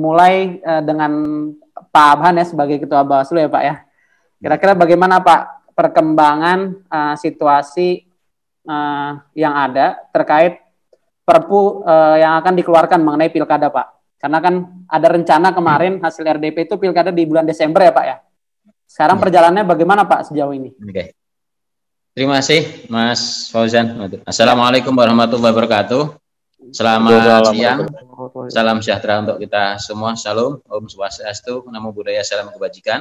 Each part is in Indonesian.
mulai dengan Pak Abhan ya sebagai Ketua Bawaslu ya Pak ya. Kira-kira bagaimana Pak perkembangan situasi yang ada terkait Perpu yang akan dikeluarkan mengenai pilkada Pak? Karena kan ada rencana kemarin hasil RDP itu pilkada di bulan Desember ya Pak ya. Sekarang perjalanannya bagaimana Pak sejauh ini? Oke. Terima kasih Mas Fauzan. Assalamualaikum warahmatullahi wabarakatuh. Selamat siang. Salam sejahtera untuk kita semua. Salam, Om Swastiastu, Namo Buddhaya, salam kebajikan.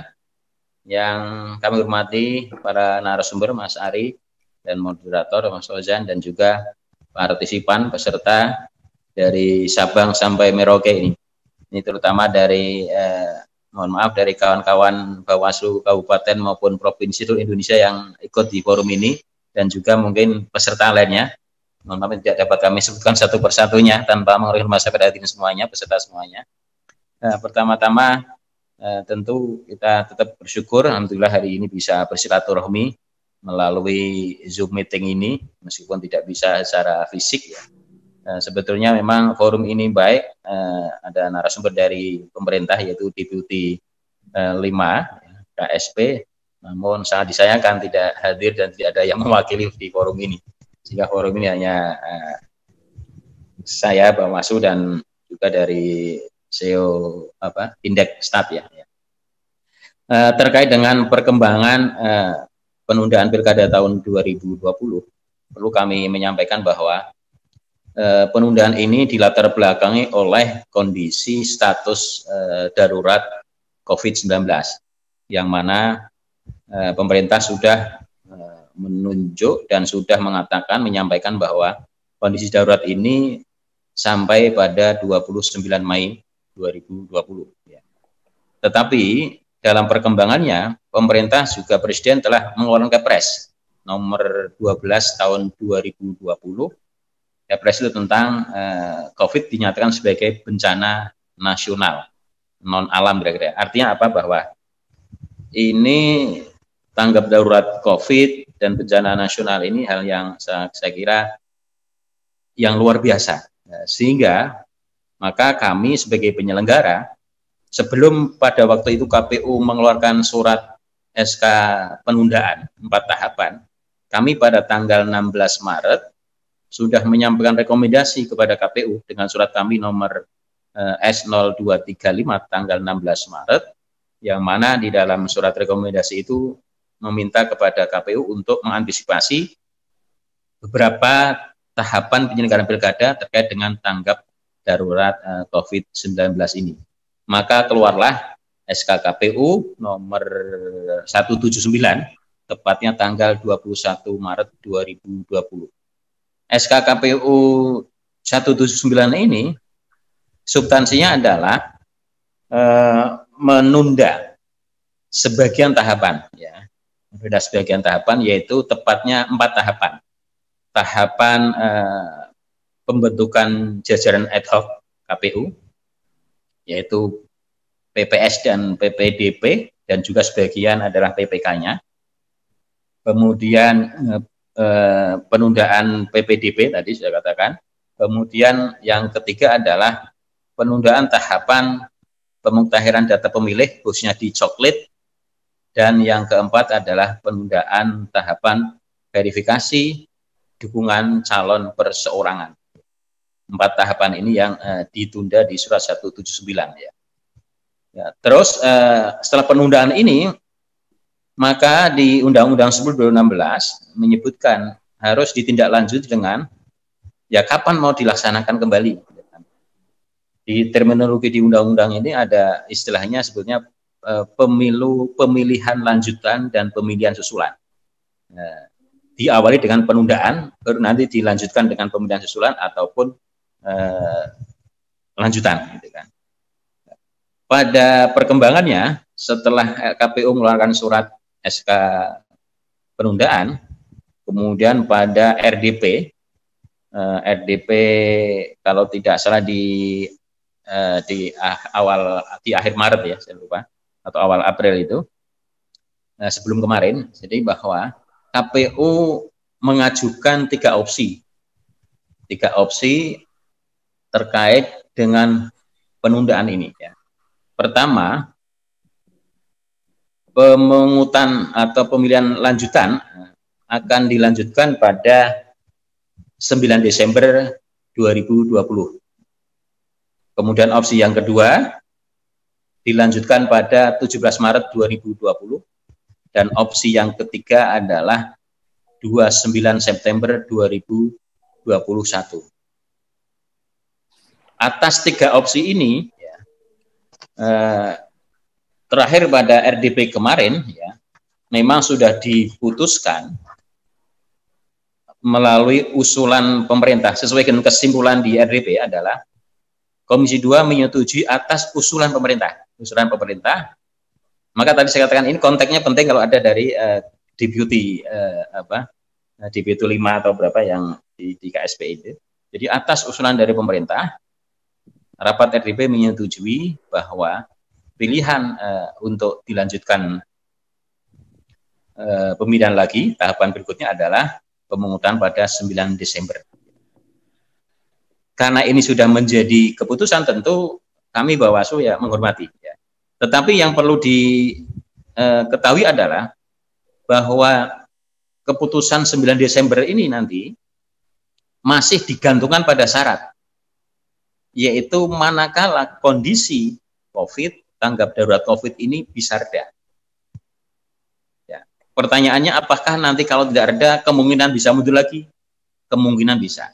Yang kami hormati para narasumber Mas Ari dan moderator Mas Fauzan dan juga partisipan peserta dari Sabang sampai Merauke ini. Ini terutama dari mohon maaf dari kawan-kawan Bawaslu Kabupaten maupun Provinsi seluruh Indonesia yang ikut di forum ini dan juga mungkin peserta lainnya. Mohon maaf tidak dapat kami sebutkan satu persatunya tanpa mengurangi masyarakat hadirin semuanya, peserta semuanya. Pertama-tama tentu kita tetap bersyukur, alhamdulillah hari ini bisa bersilaturahmi melalui Zoom meeting ini, meskipun tidak bisa secara fisik ya. Sebetulnya memang forum ini baik, ada narasumber dari pemerintah yaitu Deputi 5 KSP, namun sangat disayangkan tidak hadir dan tidak ada yang mewakili di forum ini, sehingga forum ini hanya saya Bawaslu dan juga dari CEO Indeks Stat ya. Terkait dengan perkembangan penundaan pilkada tahun 2020, perlu kami menyampaikan bahwa penundaan ini dilatar belakangi oleh kondisi status darurat COVID-19 yang mana pemerintah sudah menunjuk dan sudah menyampaikan bahwa kondisi darurat ini sampai pada 29 Mei 2020. Tetapi dalam perkembangannya pemerintah juga Presiden telah mengeluarkan Kepres nomor 12 tahun 2020. Kepres itu tentang COVID dinyatakan sebagai bencana nasional non alam kira-kira. Artinya apa? Bahwa ini tanggap darurat COVID dan bencana nasional ini hal yang saya kira yang luar biasa. Sehingga maka kami sebagai penyelenggara sebelum pada waktu itu KPU mengeluarkan surat SK penundaan 4 tahapan, kami pada tanggal 16 Maret sudah menyampaikan rekomendasi kepada KPU dengan surat kami nomor S0235 tanggal 16 Maret, yang mana di dalam surat rekomendasi itu meminta kepada KPU untuk mengantisipasi beberapa tahapan penyelenggaraan pilkada terkait dengan tanggap darurat COVID-19 ini. Maka keluarlah SK KPU nomor 179, tepatnya tanggal 21 Maret 2020. SK KPU 179 ini substansinya adalah menunda sebagian tahapan, ya, menunda sebagian tahapan, yaitu tepatnya 4 tahapan. Tahapan pembentukan jajaran ad hoc KPU, yaitu PPS dan PPDP, dan juga sebagian adalah PPK-nya. Kemudian penundaan PPDP tadi saya katakan. Kemudian yang ketiga adalah penundaan tahapan pemuktahiran data pemilih khususnya di coklit, dan yang keempat adalah penundaan tahapan verifikasi dukungan calon perseorangan. 4 tahapan ini yang ditunda di surat 179 ya. Terus setelah penundaan ini, maka di Undang-Undang 10 2016 menyebutkan harus ditindaklanjuti dengan ya kapan mau dilaksanakan kembali. Di terminologi di undang-undang ini ada istilahnya sebetulnya pemilihan lanjutan dan pemilihan susulan. Diawali dengan penundaan, baru nanti dilanjutkan dengan pemilihan susulan ataupun lanjutan. Gitu kan. Pada perkembangannya, setelah KPU mengeluarkan surat SK penundaan, kemudian pada RDP kalau tidak salah di akhir Maret ya, saya lupa, atau awal April itu, sebelum kemarin, jadi bahwa KPU mengajukan 3 opsi terkait dengan penundaan ini. Ya. Pertama, pemungutan atau pemilihan lanjutan akan dilanjutkan pada 9 Desember 2020. Kemudian opsi yang kedua dilanjutkan pada 17 Maret 2020 dan opsi yang ketiga adalah 29 September 2021. Atas tiga opsi ini, ya, terakhir pada RDP kemarin, ya, memang sudah diputuskan melalui usulan pemerintah sesuai dengan kesimpulan di RDP adalah Komisi 2 menyetujui atas usulan pemerintah. Maka tadi saya katakan ini konteksnya penting kalau ada dari deputi deputi 5 atau berapa yang di KSP itu. Jadi atas usulan dari pemerintah, rapat RDP menyetujui bahwa pilihan untuk dilanjutkan pemilihan lagi, tahapan berikutnya adalah pemungutan pada 9 Desember. Karena ini sudah menjadi keputusan, tentu kami Bawaslu ya menghormati. Ya. Tetapi yang perlu diketahui adalah bahwa keputusan 9 Desember ini nanti masih digantungkan pada syarat, yaitu manakala kondisi COVID, tanggap darurat COVID ini bisa reda. Ya. Pertanyaannya, apakah nanti kalau tidak reda kemungkinan bisa mundur lagi? Kemungkinan bisa.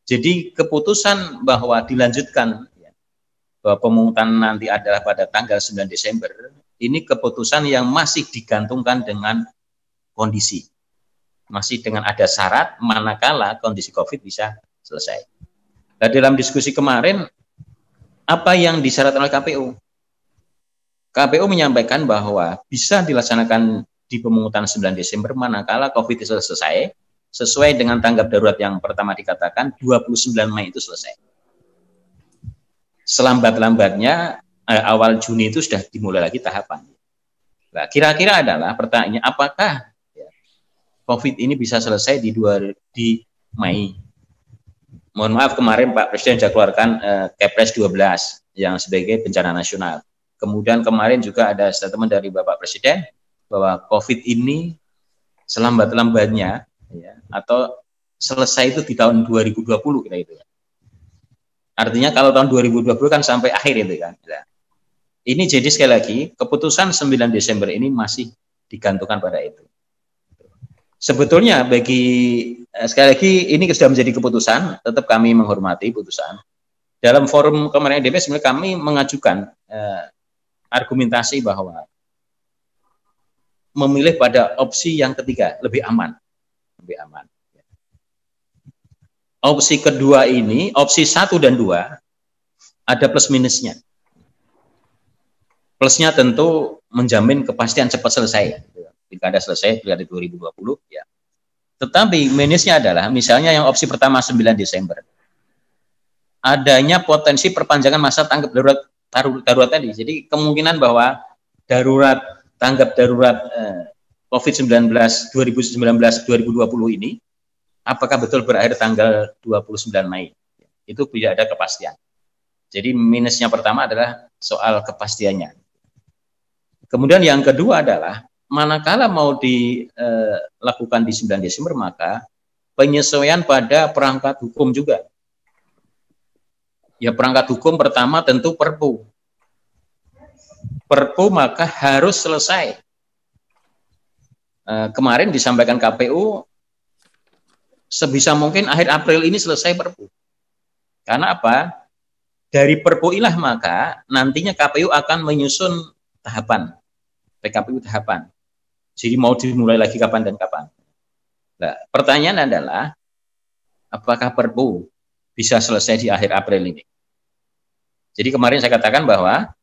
Jadi keputusan bahwa dilanjutkan, ya, bahwa pemungutan nanti adalah pada tanggal 9 Desember, ini keputusan yang masih digantungkan dengan kondisi. Masih dengan ada syarat manakala kondisi COVID bisa selesai. Nah, dalam diskusi kemarin, apa yang disyaratkan oleh KPU? KPU menyampaikan bahwa bisa dilaksanakan di pemungutan 9 Desember manakala COVID itu selesai, sesuai dengan tanggap darurat yang pertama dikatakan 29 Mei itu selesai. Selambat-lambatnya awal Juni itu sudah dimulai lagi tahapan. Nah, kira-kira adalah pertanyaannya, apakah COVID ini bisa selesai di Mei? Mohon maaf, kemarin Pak Presiden sudah keluarkan Kepres 12 yang sebagai bencana nasional. Kemudian kemarin juga ada statement dari Bapak Presiden bahwa COVID ini selambat-lambatnya, ya, atau selesai itu di tahun 2020 kira itu. Artinya kalau tahun 2020 kan sampai akhir itu kan. Nah, ini jadi sekali lagi keputusan 9 Desember ini masih digantungkan pada itu. Sebetulnya sekali lagi ini sudah menjadi keputusan, tetap kami menghormati putusan. Dalam forum kemarin DP sebenarnya kami mengajukan argumentasi bahwa memilih pada opsi yang ketiga lebih aman. Opsi kedua ini, opsi 1 dan 2 ada plus minusnya. Plusnya tentu menjamin kepastian cepat selesai. Jika ada selesai pilkada 2020 ya. Tetapi minusnya adalah misalnya yang opsi pertama 9 Desember. Adanya potensi perpanjangan masa tanggap darurat tadi. Jadi kemungkinan bahwa tanggap darurat COVID-19 2019-2020 ini apakah betul berakhir tanggal 29 Mei? Itu tidak ada kepastian. Jadi minusnya pertama adalah soal kepastiannya. Kemudian yang kedua adalah manakala mau dilakukan di 9 Desember, maka penyesuaian pada perangkat hukum juga. Ya, perangkat hukum pertama tentu Perpu. Perpu maka harus selesai. Kemarin disampaikan KPU sebisa mungkin akhir April ini selesai Perpu. Karena apa? Dari Perpu inilah maka nantinya KPU akan menyusun tahapan, PKPU tahapan. Jadi mau dimulai lagi kapan dan kapan. Nah, pertanyaan adalah, apakah Perpu bisa selesai di akhir April ini? Jadi kemarin saya katakan bahwa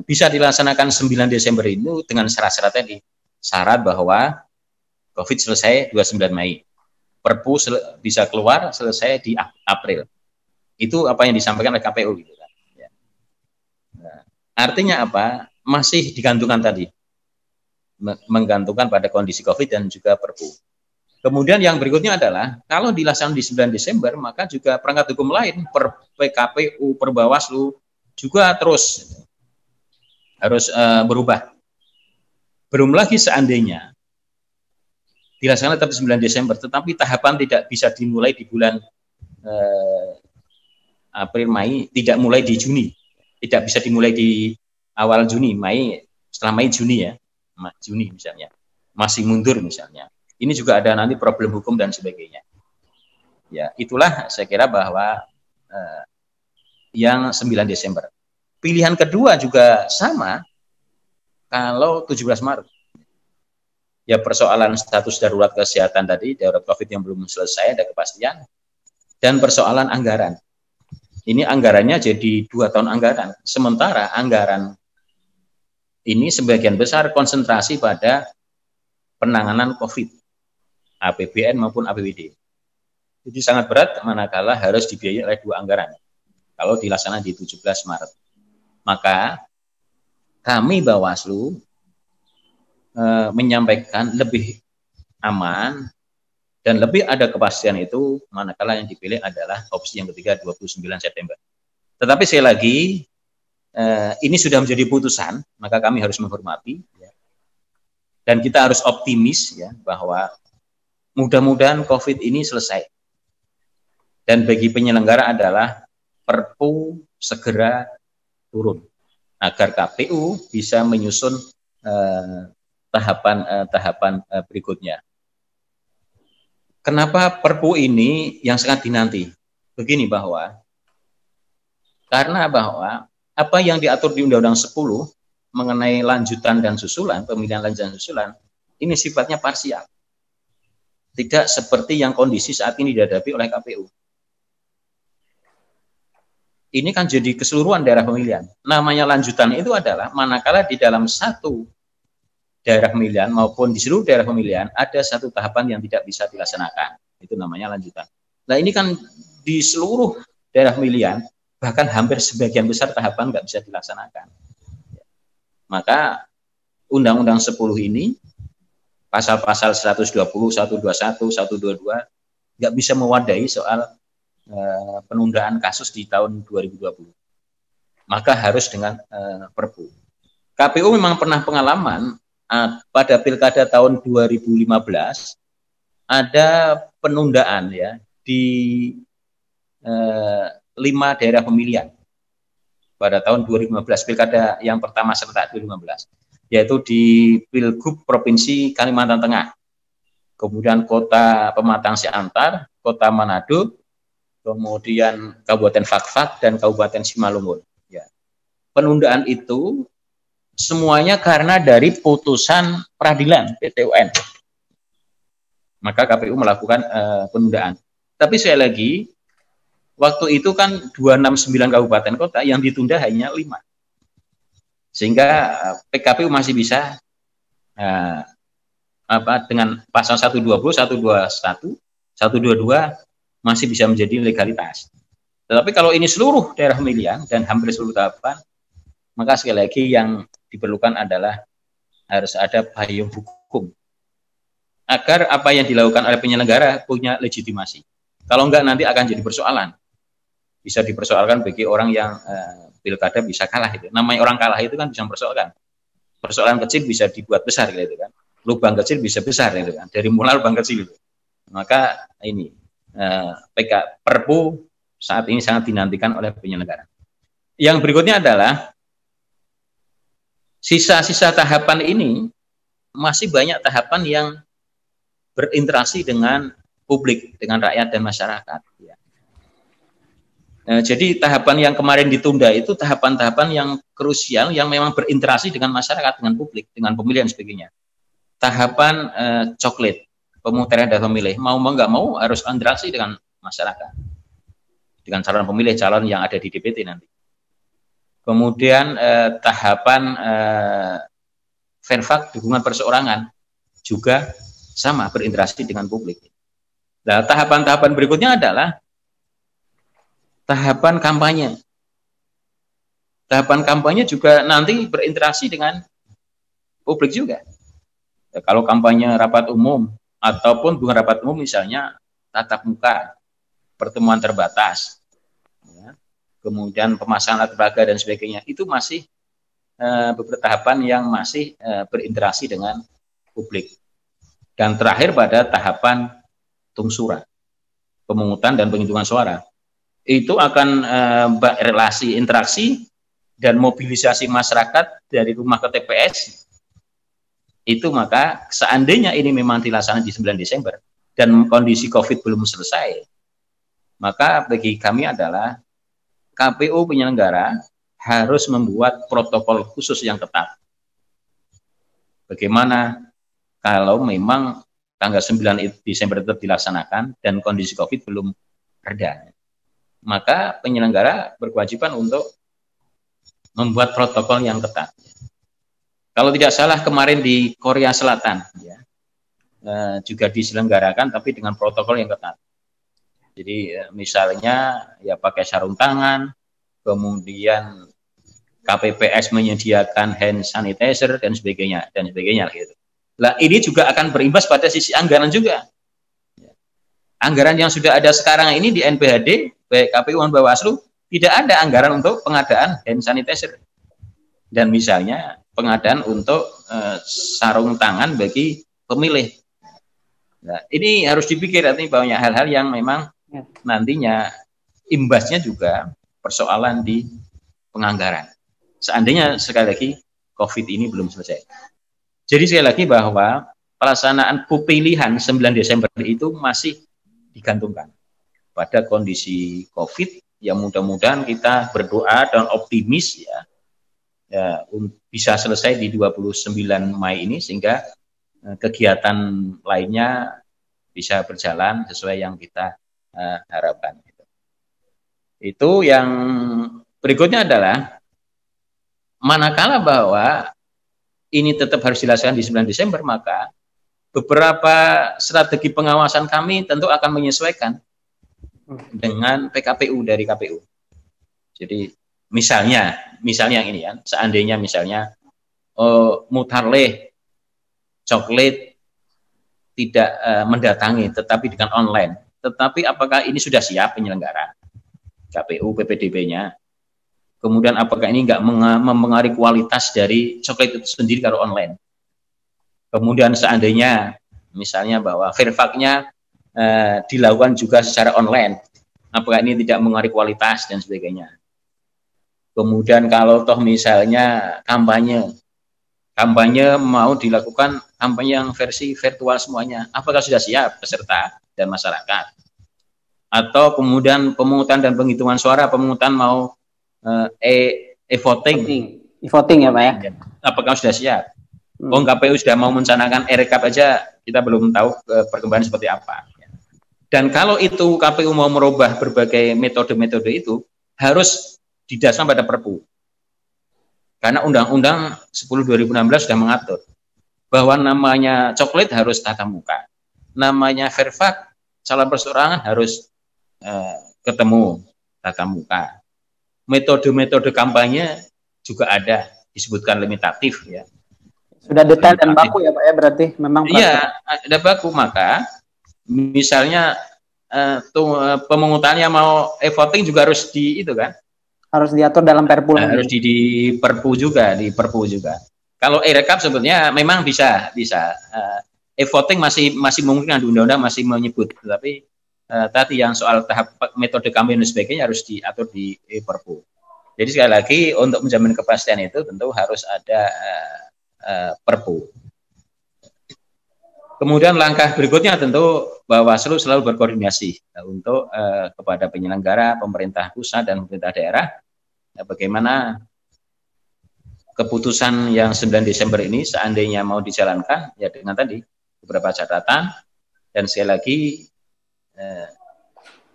bisa dilaksanakan 9 Desember itu dengan syarat-syarat tadi. Syarat bahwa COVID selesai 29 Mei. Perpu bisa keluar selesai di April. Itu apa yang disampaikan oleh KPU gitu kan. Ya. Nah, artinya apa? Masih digantungkan tadi. Menggantungkan pada kondisi COVID dan juga Perpu. Kemudian yang berikutnya adalah kalau dilaksanakan di 9 Desember, maka juga perangkat hukum lain, per PKPU, per Bawaslu juga terus harus berubah. Belum lagi seandainya dilaksanakan tetap 9 Desember, tetapi tahapan tidak bisa dimulai di bulan April, Mei, tidak mulai di Juni, tidak bisa dimulai di awal Juni, Mei, setelah Mei, Juni ya, Juni misalnya, masih mundur misalnya. Ini juga ada nanti problem hukum dan sebagainya. Ya, itulah saya kira bahwa yang 9 Desember. Pilihan kedua juga sama kalau 17 Maret. Ya, persoalan status darurat kesehatan tadi, darurat COVID yang belum selesai, ada kepastian. Dan persoalan anggaran. Ini anggarannya jadi 2 tahun anggaran. Sementara anggaran ini sebagian besar konsentrasi pada penanganan COVID. APBN maupun APBD. Jadi sangat berat manakala harus dibiayai oleh 2 anggaran. Kalau dilaksanakan di 17 Maret. Maka kami Bawaslu menyampaikan lebih aman dan lebih ada kepastian itu manakala yang dipilih adalah opsi yang ketiga 29 September. Tetapi sekali lagi ini sudah menjadi putusan, maka kami harus menghormati ya. Dan kita harus optimis ya bahwa mudah-mudahan COVID ini selesai. Dan bagi penyelenggara adalah Perpu segera turun agar KPU bisa menyusun tahapan berikutnya. Kenapa Perpu ini yang sangat dinanti? Begini karena bahwa apa yang diatur di Undang-Undang 10 mengenai lanjutan dan susulan, pemilihan lanjutan dan susulan, ini sifatnya parsial. Tidak seperti yang kondisi saat ini dihadapi oleh KPU. Ini kan jadi keseluruhan daerah pemilihan. Namanya lanjutan itu adalah manakala di dalam satu daerah pemilihan maupun di seluruh daerah pemilihan ada satu tahapan yang tidak bisa dilaksanakan. Itu namanya lanjutan. Nah ini kan di seluruh daerah pemilihan, bahkan hampir sebagian besar tahapan nggak bisa dilaksanakan. Maka Undang-Undang 10 ini pasal-pasal 120, 121, 122 nggak bisa mewadahi soal penundaan kasus di tahun 2020. Maka harus dengan Perpu. KPU memang pernah pengalaman pada pilkada tahun 2015 ada penundaan ya di 5 daerah pemilihan pada tahun 2015, pilkada yang pertama serentak 2015. Yaitu di Pilgub Provinsi Kalimantan Tengah, kemudian Kota Pematang Siantar, Kota Manado, kemudian Kabupaten Fakfak dan Kabupaten Simalungun. Ya. Penundaan itu semuanya karena dari putusan peradilan PT UN. Maka KPU melakukan penundaan. Tapi sekali lagi, waktu itu kan 269 kabupaten kota yang ditunda hanya 5. Sehingga PKPU masih bisa dengan pasal 120, 121, 122 masih bisa menjadi legalitas. Tetapi kalau ini seluruh daerah pemilihan dan hampir seluruh tahapan, maka sekali lagi yang diperlukan adalah harus ada payung hukum agar apa yang dilakukan oleh penyelenggara punya legitimasi. Kalau enggak nanti akan jadi persoalan. Bisa dipersoalkan bagi orang yang pilkada bisa kalah itu. Namanya orang kalah itu kan bisa mempersoalkan. Persoalan kecil bisa dibuat besar gitu kan. Lubang kecil bisa besar gitu kan. Dari mulai lubang kecil itu. Maka ini Perpu saat ini sangat dinantikan oleh penyelenggara. Yang berikutnya adalah sisa-sisa tahapan ini masih banyak tahapan yang berinteraksi dengan publik, dengan rakyat dan masyarakat. Ya. Jadi tahapan yang kemarin ditunda itu tahapan-tahapan yang krusial yang memang berinteraksi dengan masyarakat, dengan publik, dengan pemilih dan sebagainya. Tahapan coklat, pemutaran data pemilih, mau nggak mau harus interaksi dengan masyarakat, dengan calon pemilih, calon yang ada di DPT nanti. Kemudian tahapan Verfak dukungan perseorangan juga sama berinteraksi dengan publik. Nah, tahapan-tahapan berikutnya adalah tahapan kampanye. Tahapan kampanye juga nanti berinteraksi dengan publik juga. Ya, kalau kampanye rapat umum ataupun bukan rapat umum, misalnya tatap muka, pertemuan terbatas, ya, kemudian pemasangan alat peraga dan sebagainya, itu masih beberapa tahapan yang masih berinteraksi dengan publik. Dan terakhir pada tahapan tungsura, pemungutan dan penghitungan suara, itu akan relasi interaksi dan mobilisasi masyarakat dari rumah ke TPS. Itu maka seandainya ini memang dilaksanakan di 9 Desember dan kondisi COVID belum selesai, maka bagi kami adalah KPU penyelenggara harus membuat protokol khusus yang ketat. Bagaimana kalau memang tanggal 9 Desember tetap dilaksanakan dan kondisi COVID belum reda? Maka penyelenggara berkewajiban untuk membuat protokol yang ketat. Kalau tidak salah kemarin di Korea Selatan ya, juga diselenggarakan tapi dengan protokol yang ketat. Jadi misalnya ya pakai sarung tangan, kemudian KPPS menyediakan hand sanitizer dan sebagainya gitu. Nah, ini juga akan berimbas pada sisi anggaran juga. Anggaran yang sudah ada sekarang ini di NPHD, baik KPU dan Bawaslu, tidak ada anggaran untuk pengadaan hand sanitizer dan misalnya pengadaan untuk sarung tangan bagi pemilih. Nah, ini harus dipikir, artinya banyak hal-hal yang memang nantinya imbasnya juga persoalan di penganggaran. Seandainya sekali lagi COVID ini belum selesai. Jadi sekali lagi bahwa pelaksanaan pemilihan 9 Desember itu masih digantungkan pada kondisi COVID. Yang mudah-mudahan kita berdoa dan optimis ya bisa selesai di 29 Mei ini sehingga kegiatan lainnya bisa berjalan sesuai yang kita harapkan. Itu yang berikutnya adalah manakala bahwa ini tetap harus dilaksanakan di 9 Desember, maka beberapa strategi pengawasan kami tentu akan menyesuaikan dengan PKPU dari KPU. Jadi misalnya yang ini ya, seandainya misalnya mutarleh coklat tidak mendatangi tetapi dengan online, tetapi apakah ini sudah siap penyelenggara KPU PPDB-nya? Kemudian apakah ini nggak mempengaruhi kualitas dari coklat itu sendiri kalau online? Kemudian seandainya misalnya bahwa verifaknya dilakukan juga secara online, apakah ini tidak mengaruhi kualitas dan sebagainya. Kemudian kalau toh misalnya kampanye mau dilakukan kampanye yang versi virtual semuanya, apakah sudah siap peserta dan masyarakat? Atau kemudian pemungutan dan penghitungan suara, pemungutan mau e-voting ya Pak ya? Apakah sudah siap? KPU sudah mau mencanangkan e-rekap aja, kita belum tahu perkembangan seperti apa. Dan kalau itu KPU mau merubah berbagai metode-metode itu, harus didasarkan pada Perpu. Karena Undang-Undang 10/2016 sudah mengatur bahwa namanya coklat harus tatap muka, namanya verfak calon perseorangan harus ketemu tatap muka. Metode-metode kampanye juga ada disebutkan limitatif ya. Sudah detail dan baku ya Pak ya, berarti memang. Iya, ada baku. Maka misalnya pemungutannya mau e-voting juga harus di itu kan, harus diatur dalam Perpu. Harus di Perpu juga, Kalau e-rekap sebetulnya memang bisa e-voting masih mungkin di undang-undang masih menyebut, tapi tadi yang soal tahap metode kampanye dan sebagainya harus diatur di Perpu. Jadi sekali lagi untuk menjamin kepastian itu tentu harus ada Perpu. Kemudian langkah berikutnya tentu Bawaslu selalu berkoordinasi untuk kepada penyelenggara, pemerintah pusat dan pemerintah daerah, bagaimana keputusan yang 9 Desember ini seandainya mau dijalankan ya dengan tadi beberapa catatan, dan sekali lagi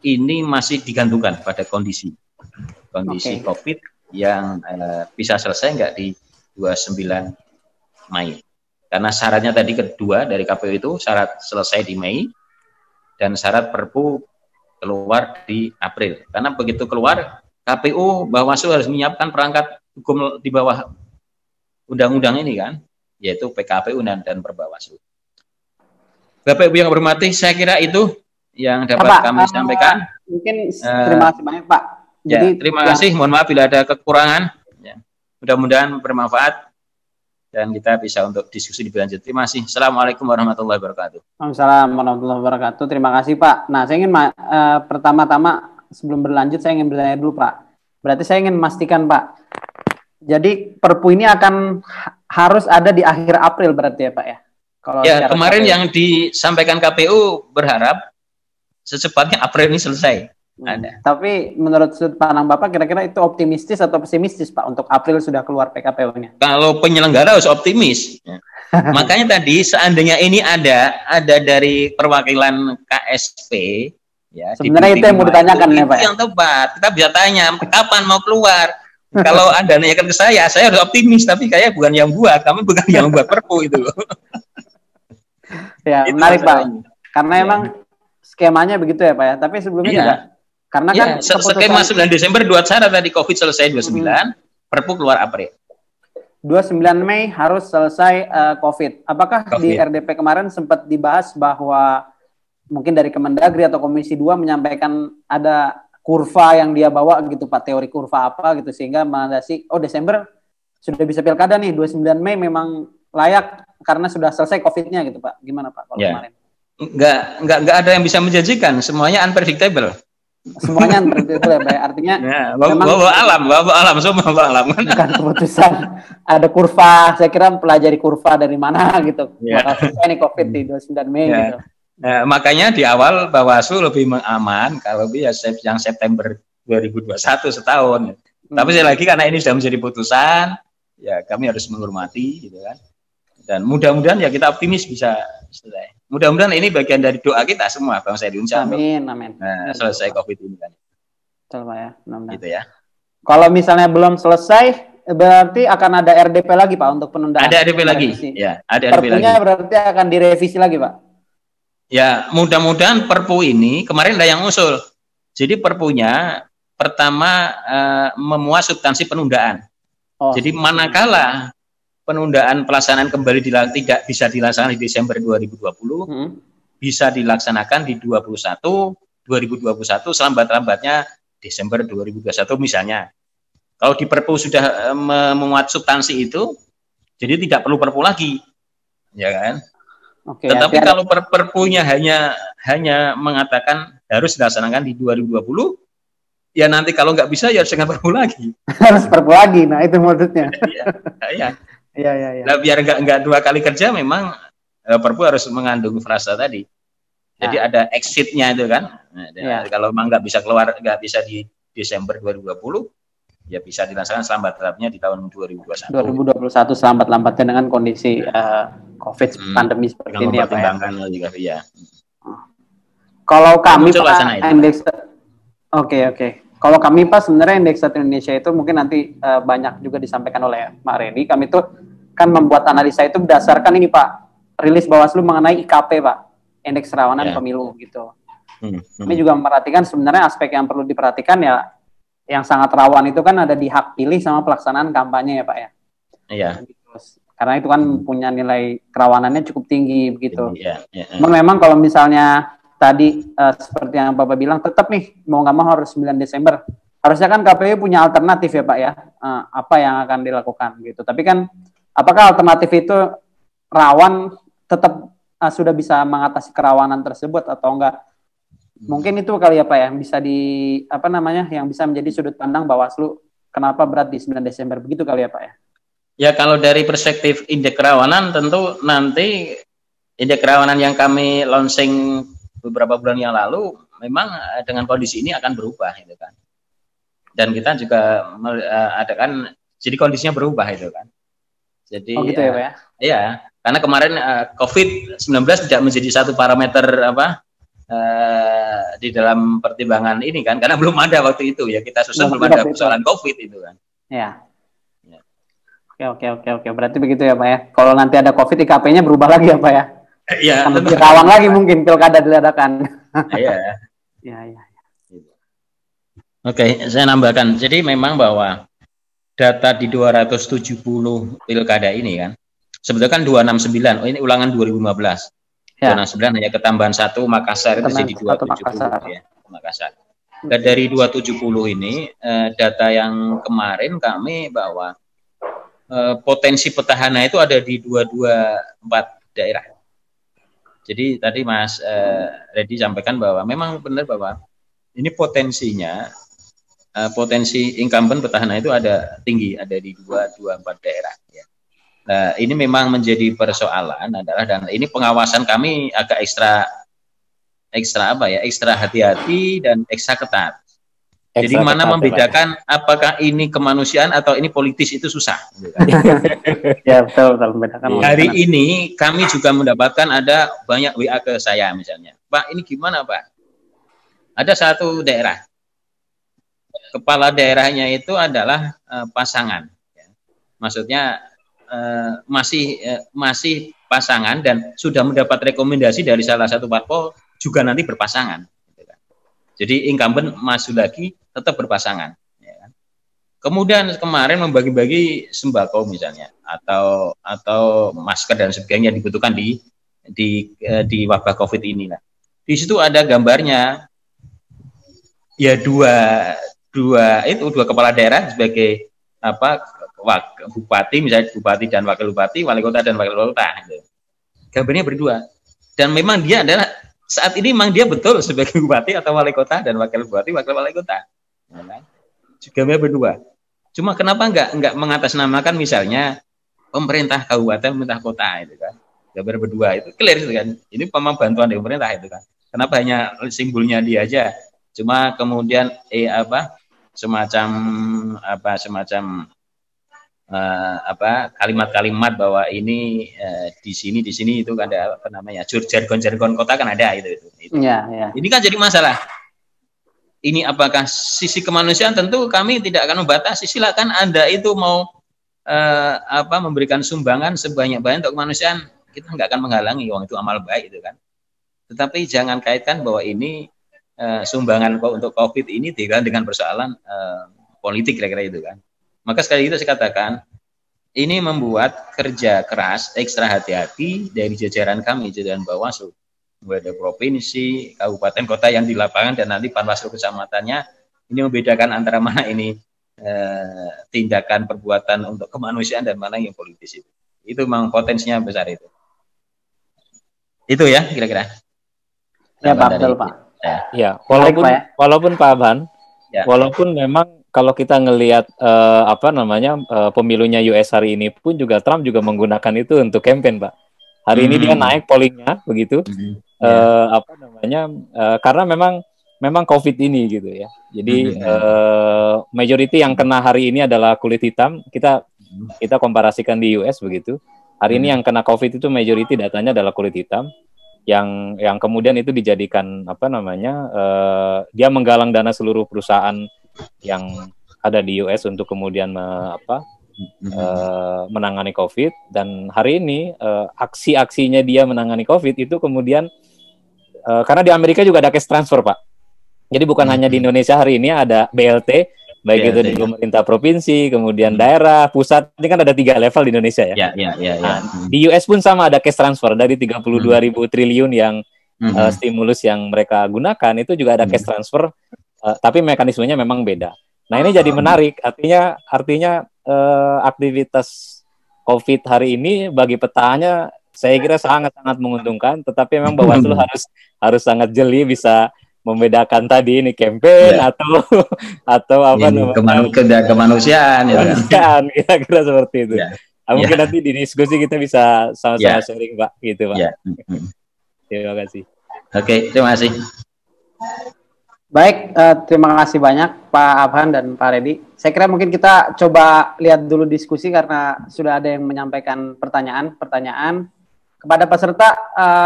ini masih digantungkan pada kondisi COVID yang bisa selesai enggak di 29 Mei. Karena syaratnya tadi kedua dari KPU itu syarat selesai di Mei dan syarat Perpu keluar di April. Karena begitu keluar, KPU Bawaslu harus menyiapkan perangkat hukum di bawah undang-undang ini kan, yaitu PKPU dan Perbawaslu. Bapak Ibu yang hormati, saya kira itu yang dapat kami sampaikan. Mungkin terima kasih banyak Pak. Jadi terima kasih. Mohon maaf bila ada kekurangan. Ya. Mudah-mudahan bermanfaat dan kita bisa untuk diskusi lebih lanjut. Terima kasih. Assalamualaikum warahmatullahi wabarakatuh. Waalaikumsalam warahmatullahi wabarakatuh. Terima kasih Pak. Nah, saya ingin pertama-tama sebelum berlanjut saya ingin bertanya dulu Pak. Berarti saya ingin memastikan Pak. Jadi Perpu ini akan harus ada di akhir April berarti ya Pak ya? Kalau ya kemarin KPU yang disampaikan KPU berharap secepatnya April ini selesai. Ada. Tapi menurut sudut pandang Bapak kira-kira itu optimistis atau pesimistis Pak untuk April sudah keluar PKPU-nya? Kalau penyelenggara harus optimis. Ya. Makanya tadi seandainya ini ada dari perwakilan KSP ya. Sebenarnya itu yang mau ditanyakan ya Pak. Yang tepat. Kita bisa tanya kapan mau keluar. Kalau Anda nanyakan ke saya harus optimis, tapi kayak bukan yang buat, kami bukan yang buat Perpu itu. Ya, itu menarik Pak. Karena emang skemanya begitu ya Pak ya. Tapi sebelumnya juga karena kan skema 9 Desember 2 syarat tadi Covid selesai 29, Perpu keluar April. 29 Mei harus selesai Covid. Apakah di RDP kemarin sempat dibahas bahwa mungkin dari Kemendagri atau Komisi 2 menyampaikan ada kurva yang dia bawa gitu Pak, teori kurva apa gitu sehingga melandasi Desember sudah bisa pilkada nih, 29 Mei memang layak karena sudah selesai Covid-nya gitu Pak. Gimana Pak kalau kemarin? Enggak ada yang bisa menjanjikan, semuanya unpredictable. Semuanya unpredictable ya Pak. Artinya bawa alam semua bawa alam. Bukan keputusan ada kurva, saya kira pelajari kurva dari mana gitu. Bakal selesai nih Covid di 29 Mei gitu. Makanya di awal Bawaslu lebih mengaman kalau yang September 2021 setahun. Tapi sekali lagi karena ini sudah menjadi putusan, ya kami harus menghormati gitu kan. Dan mudah-mudahan ya kita optimis bisa selesai. Mudah-mudahan ini bagian dari doa kita semua bangsa Indonesia. Amin, amin. Nah, selesai Covid ini kan. Betul Pak ya. Gitu ya. Kalau misalnya belum selesai, berarti akan ada RDP lagi Pak untuk penundaan. Ada RDP lagi. Ya, ada RDP lagi. Perpunya berarti akan direvisi lagi Pak. Ya, mudah-mudahan Perpu ini kemarin ada yang usul. Jadi Perpunya pertama memuat substansi penundaan. Jadi manakala penundaan pelaksanaan kembali tidak bisa dilaksanakan di Desember 2020, bisa dilaksanakan di 2021 selambat-lambatnya Desember 2021 misalnya. Kalau di Perpu sudah memuat substansi itu, jadi tidak perlu Perpu lagi, ya kan? Tetapi kalau Perpunya hanya mengatakan harus dilaksanakan di 2020, ya nanti kalau nggak bisa ya harus dengan Perpu lagi. Harus Perpu lagi, nah itu maksudnya. Iya. Nah, biar nggak dua kali kerja, memang Perpu harus mengandung frasa tadi. Jadi ada exit-nya itu kan. Nah, kalau memang nggak bisa keluar, nggak bisa di Desember 2020, ya bisa dilaksanakan selambat-lambatnya di tahun 2021. 2021 selambat-lambatnya dengan kondisi COVID pandemi seperti ini ya Pak ya. Kalau kami Pak indeks Kalau kami Pak sebenarnya indeks satu Indonesia itu mungkin nanti banyak juga disampaikan oleh Pak Redi. Kami itu kan membuat analisa itu berdasarkan ini Pak, rilis Bawaslu mengenai IKP Pak, indeks kerawanan pemilu gitu. Kami juga memperhatikan sebenarnya aspek yang perlu diperhatikan ya, yang sangat rawan itu kan ada di hak pilih sama pelaksanaan kampanye ya Pak ya. Iya. Karena itu kan punya nilai kerawanannya cukup tinggi begitu. Memang kalau misalnya tadi seperti yang Bapak bilang, tetap nih mau nggak mau harus 9 Desember. Harusnya kan KPU punya alternatif ya Pak ya, apa yang akan dilakukan gitu. Tapi kan apakah alternatif itu rawan tetap sudah bisa mengatasi kerawanan tersebut atau enggak? Mungkin itu kali ya Pak ya, bisa yang bisa menjadi sudut pandang Bawaslu kenapa berat di 9 Desember begitu kali ya Pak ya? Ya kalau dari perspektif indeks kerawanan tentu nanti indeks kerawanan yang kami launching beberapa bulan yang lalu memang dengan kondisi ini akan berubah gitu kan. Dan kita juga adakan jadi kondisinya berubah itu kan. Jadi gitu ya Pak ya? Iya, karena kemarin COVID-19 tidak menjadi satu parameter di dalam pertimbangan ini kan, karena belum ada waktu itu ya, kita susah belum ada persoalan COVID itu kan. Ya. Oke. Berarti begitu ya Pak ya. Kalau nanti ada COVID, IKP-nya berubah lagi ya Pak ya. Iya. Lebih rawan lagi mungkin pilkada diadakan. Iya. Iya. Oke, saya nambahkan. Jadi memang bahwa data di 270 pilkada ini kan, sebetulnya kan 269. Oh ini ulangan 2015. Zona 9 hanya ketambahan 1, Makassar itu jadi 270 ya, Makassar. Dan dari 270 ini data yang kemarin kami bahwa potensi petahana itu ada di 224 daerah. Jadi tadi Mas Reddy sampaikan bahwa memang benar bahwa ini potensinya potensi incumbent petahana itu ada tinggi, ada di 224 daerah ya. Nah, ini memang menjadi persoalan adalah, dan ini pengawasan kami agak ekstra hati-hati dan ekstra ketat. Jadi mana membedakan apakah ini kemanusiaan atau ini politis itu susah. Ya betul membedakan. Hari ini kami juga mendapatkan ada banyak WA ke saya misalnya, Pak ini gimana Pak? Ada satu daerah, kepala daerahnya itu adalah pasangan, ya. Maksudnya masih pasangan dan sudah mendapat rekomendasi dari salah satu parpol juga nanti berpasangan. Jadi incumbent maju lagi tetap berpasangan. Ya kan? Kemudian kemarin membagi-bagi sembako misalnya atau masker dan sebagainya dibutuhkan di wabah COVID ini. Nah, di situ ada gambarnya. Ya dua kepala daerah sebagai bupati, misalnya bupati dan wakil bupati, wali kota dan wakil wali kota. Gambarnya berdua. Dan memang dia adalah saat ini memang dia betul sebagai bupati atau wali kota dan wakil bupati, wakil wali kota. Gambarnya berdua. Cuma kenapa enggak mengatasnamakan misalnya pemerintah kabupaten, pemerintah kota itu kan. Gambar berdua itu clear itu kan. Ini memang bantuan dari pemerintah itu kan. Kenapa hanya simbolnya dia aja? Cuma kemudian semacam kalimat-kalimat bahwa ini di sini itu kan ada jargon kota kan ada itu. Ya. Ini kan jadi masalah. Ini apakah sisi kemanusiaan? Tentu kami tidak akan membatasi. Silakan Anda itu mau memberikan sumbangan sebanyak-banyak untuk kemanusiaan, kita nggak akan menghalangi, wong itu amal baik itu kan. Tetapi jangan kaitkan bahwa ini sumbangan untuk COVID ini dengan persoalan politik kira-kira itu kan. Maka sekali itu saya katakan ini membuat kerja keras, ekstra hati-hati dari jajaran kami, jajaran Bawaslu, mulai dari provinsi, kabupaten, kota yang di lapangan dan nanti Panwaslu kecamatannya, ini membedakan antara mana ini tindakan perbuatan untuk kemanusiaan dan mana yang politis itu. Itu memang potensinya besar itu. Itu ya kira-kira. Ya Pak, betul Pak. Ya, walaupun Pak Abhan, ya. Walaupun memang kalau kita ngelihat pemilunya US hari ini pun juga Trump juga menggunakan itu untuk campaign, Pak. Hari ini dia naik pollingnya begitu, karena memang COVID ini gitu ya. Jadi majority yang kena hari ini adalah kulit hitam. Kita komparasikan di US begitu. Hari ini yang kena COVID itu majority datanya adalah kulit hitam. Yang kemudian itu dijadikan dia menggalang dana seluruh perusahaan yang ada di US untuk kemudian menangani COVID, dan hari ini aksi-aksinya dia menangani COVID itu kemudian karena di Amerika juga ada cash transfer Pak, jadi bukan hanya di Indonesia hari ini ada BLT baik itu di pemerintah provinsi, kemudian daerah, pusat, ini kan ada 3 level di Indonesia ya. Di US pun sama ada cash transfer dari 32.000 triliun yang stimulus yang mereka gunakan, itu juga ada cash transfer, tapi mekanismenya memang beda. Nah ini jadi menarik, artinya aktivitas COVID hari ini bagi petahana saya kira sangat-sangat menguntungkan, tetapi memang Bawaslu harus sangat jeli bisa membedakan tadi ini campaign atau apa namanya kemanusiaan ya kan, kira-kira seperti itu. Mungkin nanti di diskusi kita bisa sama-sama sharing Pak, gitu Pak. Terima kasih. Oke, terima kasih. Baik, terima kasih banyak Pak Abhan dan Pak Reddy. Saya kira mungkin kita coba lihat dulu diskusi karena sudah ada yang menyampaikan pertanyaan kepada peserta.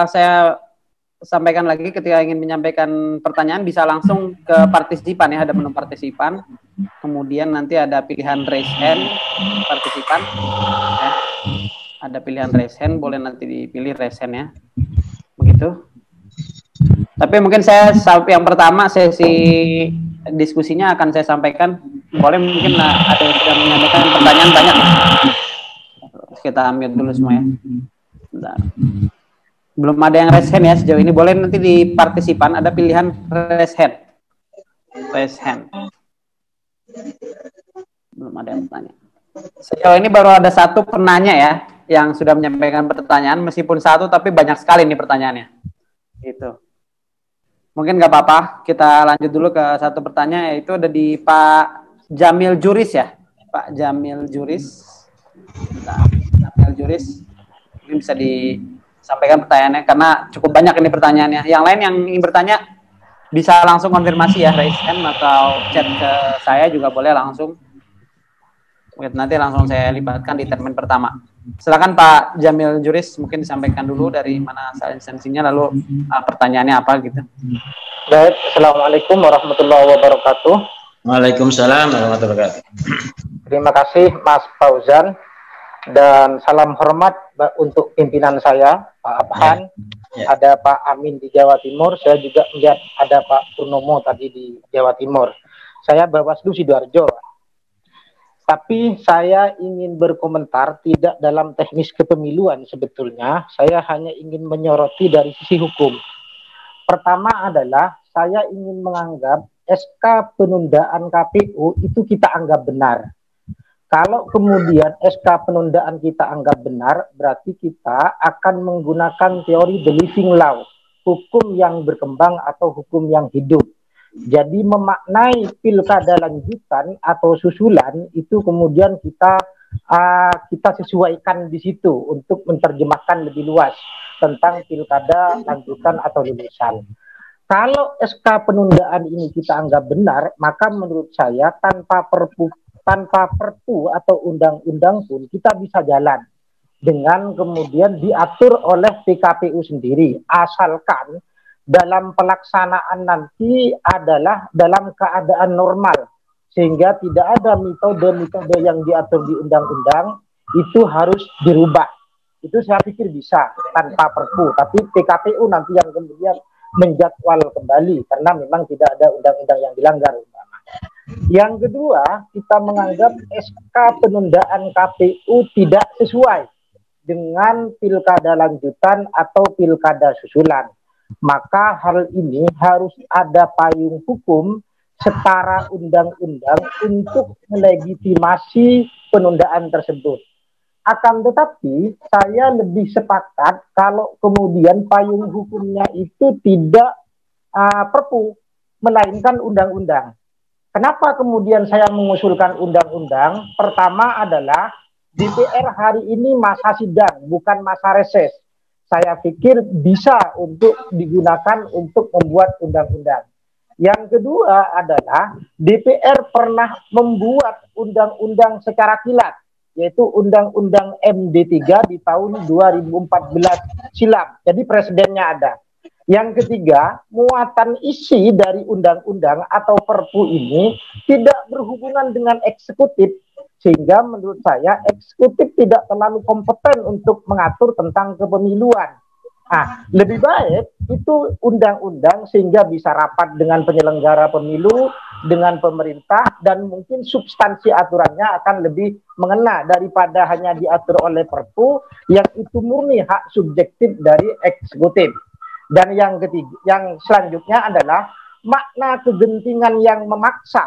Saya sampaikan lagi, ketika ingin menyampaikan pertanyaan bisa langsung ke partisipan ya, ada menu partisipan, kemudian nanti ada pilihan raise hand partisipan ya. Ada pilihan raise hand, boleh nanti dipilih raise hand ya, begitu. Tapi mungkin yang pertama sesi diskusinya akan saya sampaikan, boleh mungkin ada yang sudah menyampaikan pertanyaan banyak ya. Kita ambil dulu semua ya. Bentar. Belum ada yang raise hand ya sejauh ini. Boleh nanti di partisipan ada pilihan raise hand. Raise hand. Belum ada yang bertanya. Sejauh ini baru ada satu penanya ya yang sudah menyampaikan pertanyaan, meskipun satu tapi banyak sekali nih pertanyaannya. Gitu. Mungkin nggak apa-apa, kita lanjut dulu ke satu pertanyaan, yaitu ada di Pak Jamil Juris ya. Pak Jamil Juris. Jamil Juris. Mungkin bisa disampaikan pertanyaannya karena cukup banyak ini pertanyaannya. Yang lain yang ingin bertanya bisa langsung konfirmasi ya, raise hand atau chat ke saya juga boleh langsung. Nanti langsung saya libatkan di termin pertama. Silakan Pak Jamil Juris, mungkin disampaikan dulu dari mana asal instansinya, lalu pertanyaannya apa gitu. Baik, Assalamualaikum warahmatullahi wabarakatuh. Waalaikumsalam warahmatullahi wabarakatuh. Terima kasih Mas Fauzan, dan salam hormat untuk pimpinan saya, Pak Abhan. Ya. Ada Pak Amin di Jawa Timur, saya juga melihat ada Pak Purnomo tadi di Jawa Timur. Saya Bawaslu Sidoarjo. Tapi saya ingin berkomentar tidak dalam teknis kepemiluan sebetulnya. Saya hanya ingin menyoroti dari sisi hukum. Pertama adalah saya ingin menganggap SK penundaan KPU itu kita anggap benar. Kalau kemudian SK penundaan kita anggap benar, berarti kita akan menggunakan teori the living law, hukum yang berkembang atau hukum yang hidup. Jadi memaknai pilkada lanjutan atau susulan itu kemudian kita sesuaikan di situ untuk menerjemahkan lebih luas tentang pilkada lanjutan atau lulusan. Kalau SK penundaan ini kita anggap benar, maka menurut saya tanpa perpu atau undang-undang pun kita bisa jalan dengan kemudian diatur oleh PKPU sendiri, asalkan dalam pelaksanaan nanti adalah dalam keadaan normal, sehingga tidak ada metode-metode yang diatur di undang-undang itu harus dirubah. Itu saya pikir bisa tanpa perpu, tapi PKPU nanti yang kemudian menjadwal kembali karena memang tidak ada undang-undang yang dilanggar. Yang kedua, kita menganggap SK penundaan KPU tidak sesuai dengan pilkada lanjutan atau pilkada susulan. Maka hal ini harus ada payung hukum setara undang-undang untuk melegitimasi penundaan tersebut. Akan tetapi saya lebih sepakat kalau kemudian payung hukumnya itu tidak perpu, melainkan undang-undang. Kenapa kemudian saya mengusulkan undang-undang? Pertama adalah DPR hari ini masa sidang, bukan masa reses. Saya pikir bisa untuk digunakan untuk membuat undang-undang. Yang kedua adalah DPR pernah membuat undang-undang secara kilat, yaitu Undang-Undang MD3 di tahun 2014 silam. Jadi presidennya ada. Yang ketiga, muatan isi dari undang-undang atau perpu ini tidak berhubungan dengan eksekutif, sehingga menurut saya eksekutif tidak terlalu kompeten untuk mengatur tentang kepemiluan. Lebih baik itu undang-undang sehingga bisa rapat dengan penyelenggara pemilu, dengan pemerintah, dan mungkin substansi aturannya akan lebih mengena daripada hanya diatur oleh perpu yang itu murni hak subjektif dari eksekutif. Dan yang ketiga, yang selanjutnya adalah makna kegentingan yang memaksa.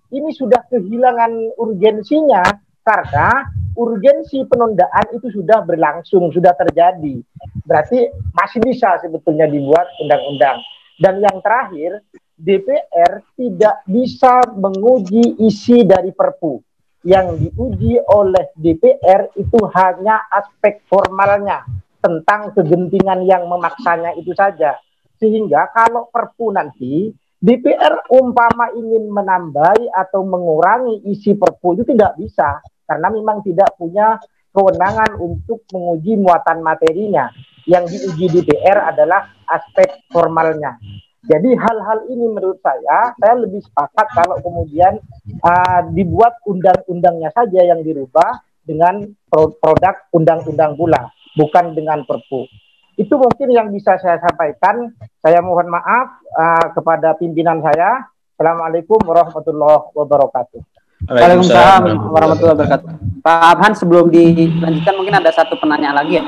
Ini sudah kehilangan urgensinya karena urgensi penundaan itu sudah berlangsung, sudah terjadi. Berarti masih bisa sebetulnya dibuat undang-undang. Dan yang terakhir, DPR tidak bisa menguji isi dari perpu. Yang diuji oleh DPR itu hanya aspek formalnya tentang kegentingan yang memaksanya itu saja. Sehingga kalau perpu nanti DPR umpama ingin menambah atau mengurangi isi perpu itu tidak bisa, karena memang tidak punya kewenangan untuk menguji muatan materinya. Yang diuji DPR adalah aspek formalnya. Jadi hal-hal ini menurut saya lebih sepakat kalau kemudian dibuat undang-undangnya saja yang dirubah dengan produk undang-undang pula, bukan dengan perpu. Itu mungkin yang bisa saya sampaikan. Saya mohon maaf kepada pimpinan saya. Assalamualaikum warahmatullahi wabarakatuh. Waalaikumsalam warahmatullahi wabarakatuh. Pak Abhan, sebelum dilanjutkan mungkin ada satu penanya lagi ya.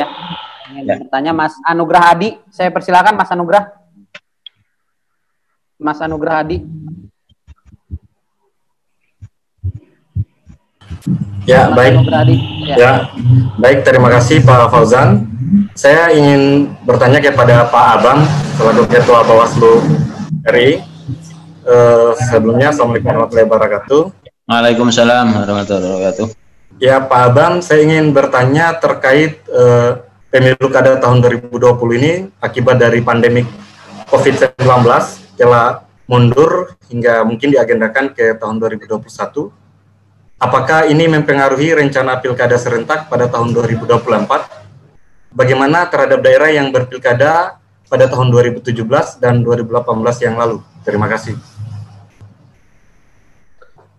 Yang bertanya Mas Anugrah Hadi. Saya persilakan Mas Anugrah. Mas Anugrah Hadi. Ya, Mas baik. Anugrah Hadi. Ya, baik. Terima kasih Pak Fauzan. Saya ingin bertanya kepada Pak Abang selaku Ketua Bawaslu RI. Sebelumnya, Assalamualaikum warahmatullahi wabarakatuh. Waalaikumsalam warahmatullahi wabarakatuh. Ya, Pak Abang, saya ingin bertanya terkait pemilu kada tahun 2020 ini akibat dari pandemi COVID-19 telah mundur hingga mungkin diagendakan ke tahun 2021. Apakah ini mempengaruhi rencana pilkada serentak pada tahun 2024? Bagaimana terhadap daerah yang berpilkada pada tahun 2017 dan 2018 yang lalu? Terima kasih.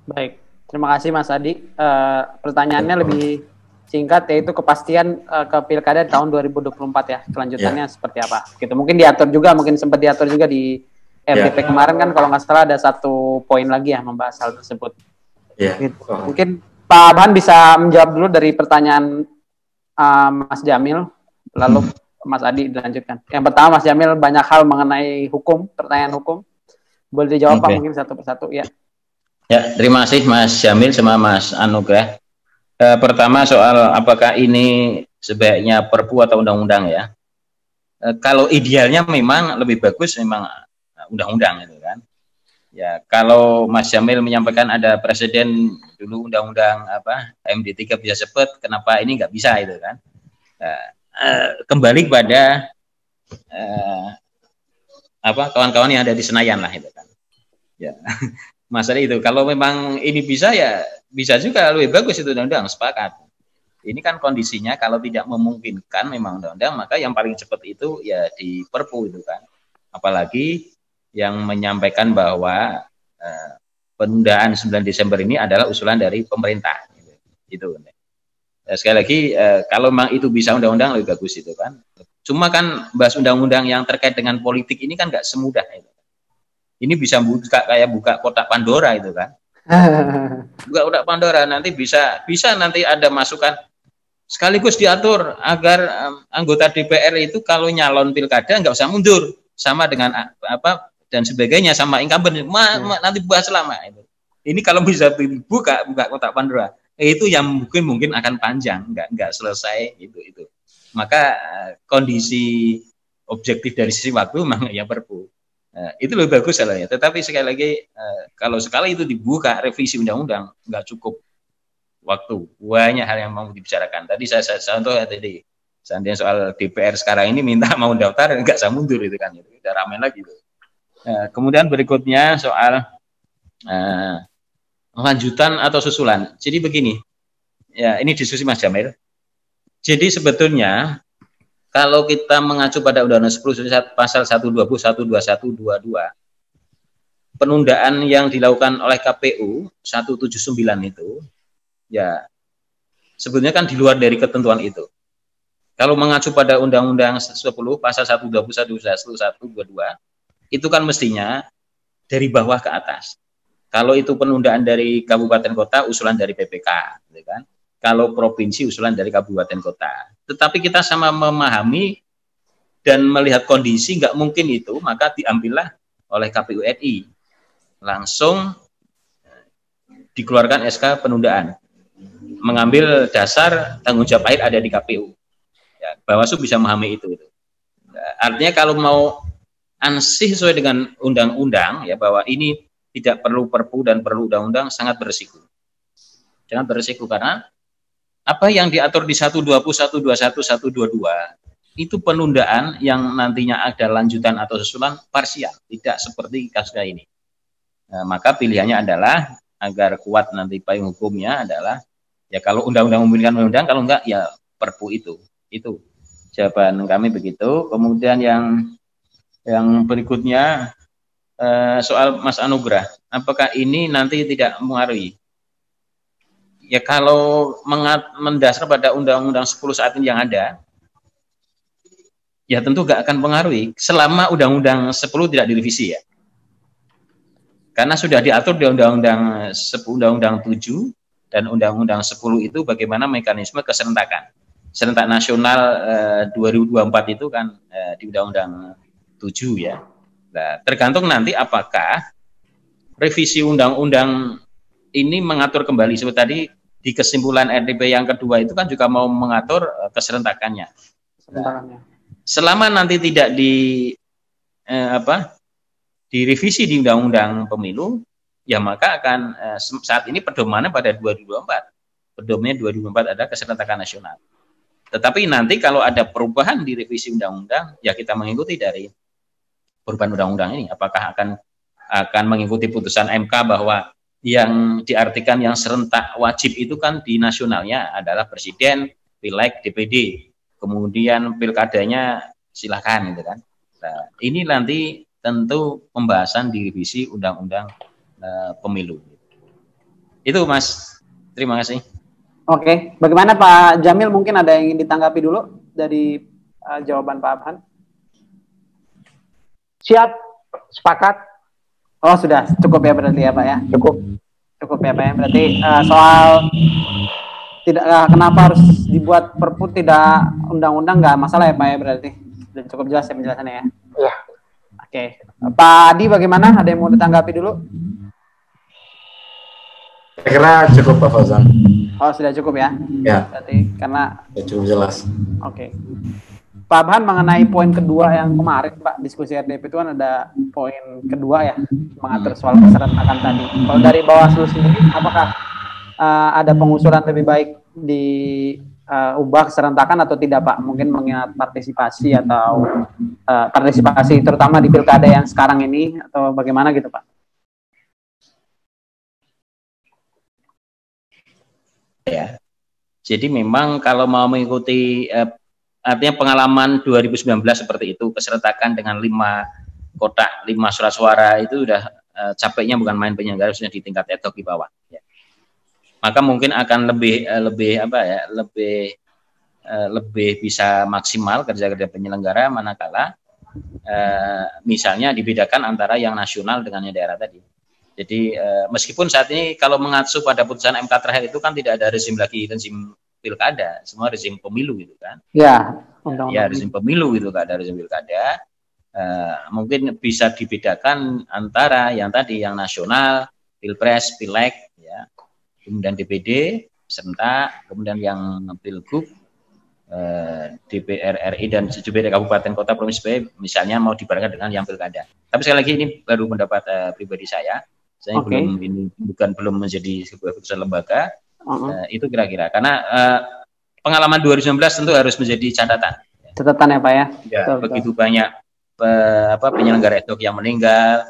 Baik, terima kasih Mas Adi. Pertanyaannya lebih singkat, yaitu kepastian ke pilkada tahun 2024 ya. Kelanjutannya seperti apa? Gitu. Mungkin diatur juga, mungkin sempat diatur juga di RDP kemarin kan, kalau nggak salah ada 1 poin lagi ya membahas hal tersebut. Gitu. Mungkin Pak Abhan bisa menjawab dulu dari pertanyaan Mas Jamil, lalu Mas Adi dilanjutkan. Yang pertama Mas Jamil banyak hal mengenai hukum, pertanyaan hukum. Boleh dijawab Pak mungkin satu persatu ya. Ya, terima kasih Mas Jamil sama Mas Anugrah. Pertama soal apakah ini sebaiknya perpu atau undang-undang ya. Kalau idealnya memang lebih bagus memang undang-undang itu kan. Ya, kalau Mas Jamil menyampaikan ada presiden dulu undang-undang MD3 bisa cepat, kenapa ini nggak bisa itu kan? Kembali pada kawan-kawan yang ada di Senayan lah itu kan. Ya, masalah itu. Kalau memang ini bisa ya bisa juga lebih bagus itu undang-undang, sepakat. Ini kan kondisinya kalau tidak memungkinkan memang undang-undang, maka yang paling cepat itu ya di Perpu itu kan. Apalagi yang menyampaikan bahwa penundaan 9 Desember ini adalah usulan dari pemerintah. Itu. Sekali lagi, kalau memang itu bisa undang-undang lebih bagus itu kan. Cuma kan bahas undang-undang yang terkait dengan politik ini kan nggak semudah itu. Ini bisa buka kotak Pandora itu kan. Buka kotak Pandora, nanti bisa nanti ada masukan sekaligus diatur agar anggota DPR itu kalau nyalon pilkada nggak usah mundur, sama dengan dan sebagainya, sama incumbent nanti bahas lama itu. Ini kalau bisa buka kotak Pandora, itu yang mungkin akan panjang, nggak selesai itu. Maka kondisi objektif dari sisi waktu memang ya Perpu. Itu lebih bagus salahnya. Tetapi sekali lagi kalau sekali itu dibuka revisi undang-undang nggak cukup waktu, banyak hal yang mau dibicarakan. Tadi saya contoh ya tadi, seandainya soal DPR sekarang ini minta mau daftar nggak usah mundur itu kan, itu udah ramai lagi itu. Kemudian berikutnya soal lanjutan atau susulan. Jadi begini, ya ini diskusi Mas Jamil. Jadi sebetulnya kalau kita mengacu pada Undang-Undang 10 pasal 120, 121, 22, penundaan yang dilakukan oleh KPU 179 itu, ya sebetulnya kan di luar dari ketentuan itu. Kalau mengacu pada Undang-Undang 10 pasal 120, 121, 22, itu kan mestinya dari bawah ke atas. Kalau itu penundaan dari kabupaten kota, usulan dari PPK, gitu kan? Kalau provinsi, usulan dari kabupaten kota. Tetapi kita sama memahami dan melihat kondisi nggak mungkin itu, maka diambillah oleh KPU RI. Langsung dikeluarkan SK penundaan. Mengambil dasar tanggung jawab akhir ada di KPU. Ya, Bawaslu bisa memahami itu. Artinya kalau mau ansih sesuai dengan undang-undang, ya bahwa ini tidak perlu Perpu dan perlu undang-undang, sangat berisiko. Sangat berisiko karena apa yang diatur di 120, 121, 122 itu penundaan yang nantinya ada lanjutan atau susulan parsial, tidak seperti kasus ini. Nah, maka pilihannya adalah agar kuat nanti payung hukumnya adalah ya kalau undang-undang memungkinkan undang, kalau enggak ya Perpu itu. Itu jawaban kami begitu. Kemudian yang berikutnya soal Mas Anugrah, apakah ini nanti tidak mempengaruhi? Ya kalau mendasar pada Undang-Undang 10 saat ini yang ada, ya tentu nggak akan mempengaruhi selama Undang-Undang 10 tidak direvisi ya. Karena sudah diatur di Undang-Undang 7 dan Undang-Undang 10 itu bagaimana mekanisme keserentakan. serentak nasional 2024 itu kan di Undang-Undang 7 ya. Nah, tergantung nanti apakah revisi undang-undang ini mengatur kembali seperti tadi di kesimpulan RDP yang kedua itu kan juga mau mengatur keserentakannya. Nah, selama nanti tidak direvisi di undang-undang pemilu, ya maka akan saat ini pedomannya pada 2024. Pedomannya 2024 ada keserentakan nasional. Tetapi nanti kalau ada perubahan di revisi undang-undang, ya kita mengikuti dari perubahan undang-undang ini. Apakah akan mengikuti putusan MK bahwa yang diartikan yang serentak wajib itu kan di nasionalnya adalah presiden, pileg, DPD, kemudian pilkadanya silakan gitu kan. Nah, ini nanti tentu pembahasan di revisi undang-undang pemilu. Itu Mas, terima kasih. Oke, bagaimana Pak Jamil, mungkin ada yang ingin ditanggapi dulu dari jawaban Pak Abhan? Siap, sepakat. Oh sudah, cukup ya berarti ya Pak ya? Cukup ya Pak ya, berarti soal tidak kenapa harus dibuat perpu tidak undang-undang nggak masalah ya Pak ya berarti? Sudah cukup jelas ya penjelasannya ya? Iya. Oke, Pak Adi bagaimana? Ada yang mau ditanggapi dulu? Saya kira cukup Pak Fauzan. Oh sudah cukup ya? Ya. Berarti karena cukup jelas. Oke. Pak Abhan, mengenai poin kedua yang kemarin Pak diskusi RDP itu kan ada poin kedua ya, mengatur soal keserentakan tadi. Kalau dari Bawaslu sendiri, apakah ada pengusulan lebih baik diubah keserentakan atau tidak Pak? Mungkin mengingat partisipasi atau partisipasi terutama di pilkada yang sekarang ini atau bagaimana gitu Pak? Ya, jadi memang kalau mau mengikuti artinya pengalaman 2019 seperti itu, keserentakan dengan 5 kotak, 5 surat suara itu udah capeknya bukan main penyelenggara, sudah di tingkat ad hoc di bawah. Ya. Maka mungkin akan lebih bisa maksimal kerja-kerja penyelenggara manakala misalnya dibedakan antara yang nasional dengan yang daerah tadi. Jadi meskipun saat ini kalau mengacu pada putusan MK terakhir itu kan tidak ada rezim pilkada, semua rezim pemilu gitu kan. Ya, rezim pemilu gitu, gak ada rezim pilkada. Mungkin bisa dibedakan antara yang tadi yang nasional, pilpres, pileg, ya, kemudian DPD serentak, kemudian yang pilgub, DPR RI dan sejumlah kabupaten kota provinsi misalnya mau dibarengkan dengan yang pilkada. Tapi sekali lagi ini baru pendapat pribadi saya. Saya belum menjadi sebuah keputusan lembaga. Itu kira-kira karena pengalaman 2019 tentu harus menjadi catatan ya Pak ya, ya begitu banyak penyelenggara ad hoc yang meninggal,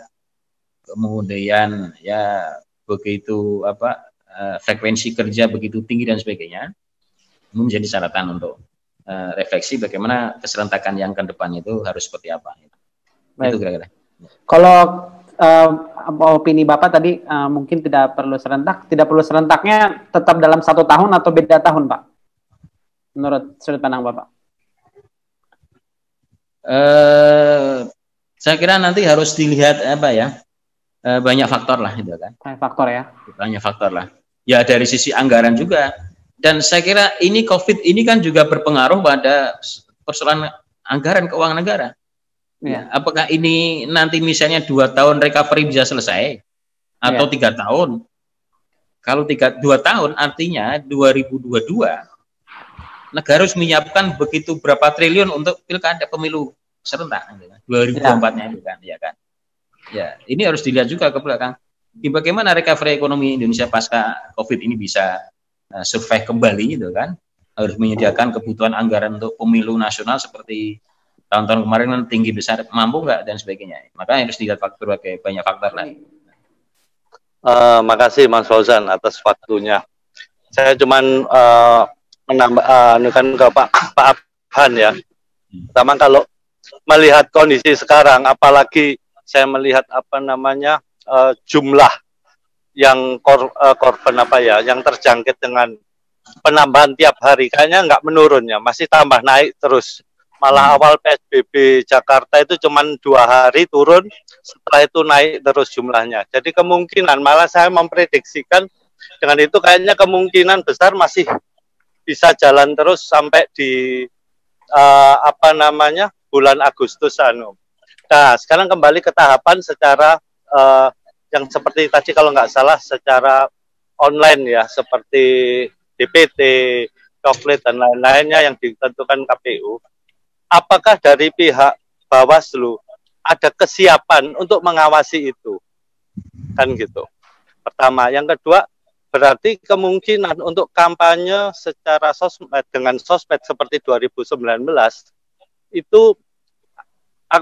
kemudian ya begitu frekuensi kerja begitu tinggi dan sebagainya, menjadi catatan untuk refleksi bagaimana keserentakan yang ke depan itu harus seperti apa. Itu kira-kira. Kalau opini Bapak tadi mungkin tidak perlu serentaknya tetap dalam 1 tahun atau beda tahun Pak? Menurut sudut pandang Bapak? Saya kira nanti harus dilihat banyak faktor lah itu kan. Banyak faktor lah. Ya dari sisi anggaran juga. Dan saya kira ini COVID ini kan juga berpengaruh pada persoalan anggaran keuangan negara. Ya, apakah ini nanti misalnya 2 tahun recovery bisa selesai atau 3 tahun? Kalau 2 tahun artinya 2022 negara harus menyiapkan begitu berapa triliun untuk pilkada pemilu serentak 2024-nya itu kan, ya kan? Ya, ini harus dilihat juga ke belakang. Bagaimana recovery ekonomi Indonesia pasca COVID ini bisa survive kembali gitu kan? Harus menyediakan kebutuhan anggaran untuk pemilu nasional seperti tahun-tahun kemarin kan tinggi besar, mampu nggak dan sebagainya. Makanya harus dilihat faktor banyak faktor lah. Makasih Mas Fauzan atas waktunya. Saya cuman menambah ke Pak Abhan ya. Pertama kalau melihat kondisi sekarang, apalagi saya melihat jumlah yang korban yang terjangkit dengan penambahan tiap hari, kayaknya nggak menurun ya, masih tambah naik terus. Malah awal PSBB Jakarta itu cuma 2 hari turun, setelah itu naik terus jumlahnya. Jadi kemungkinan, malah saya memprediksikan dengan itu kayaknya kemungkinan besar masih bisa jalan terus sampai di bulan Agustus anu. Nah, sekarang kembali ke tahapan secara yang seperti tadi kalau nggak salah secara online ya, seperti DPT, coklat dan lain-lainnya yang ditentukan KPU. Apakah dari pihak Bawaslu ada kesiapan untuk mengawasi itu? Kan gitu. Pertama, yang kedua berarti kemungkinan untuk kampanye secara sosmed dengan sosmed seperti 2019 itu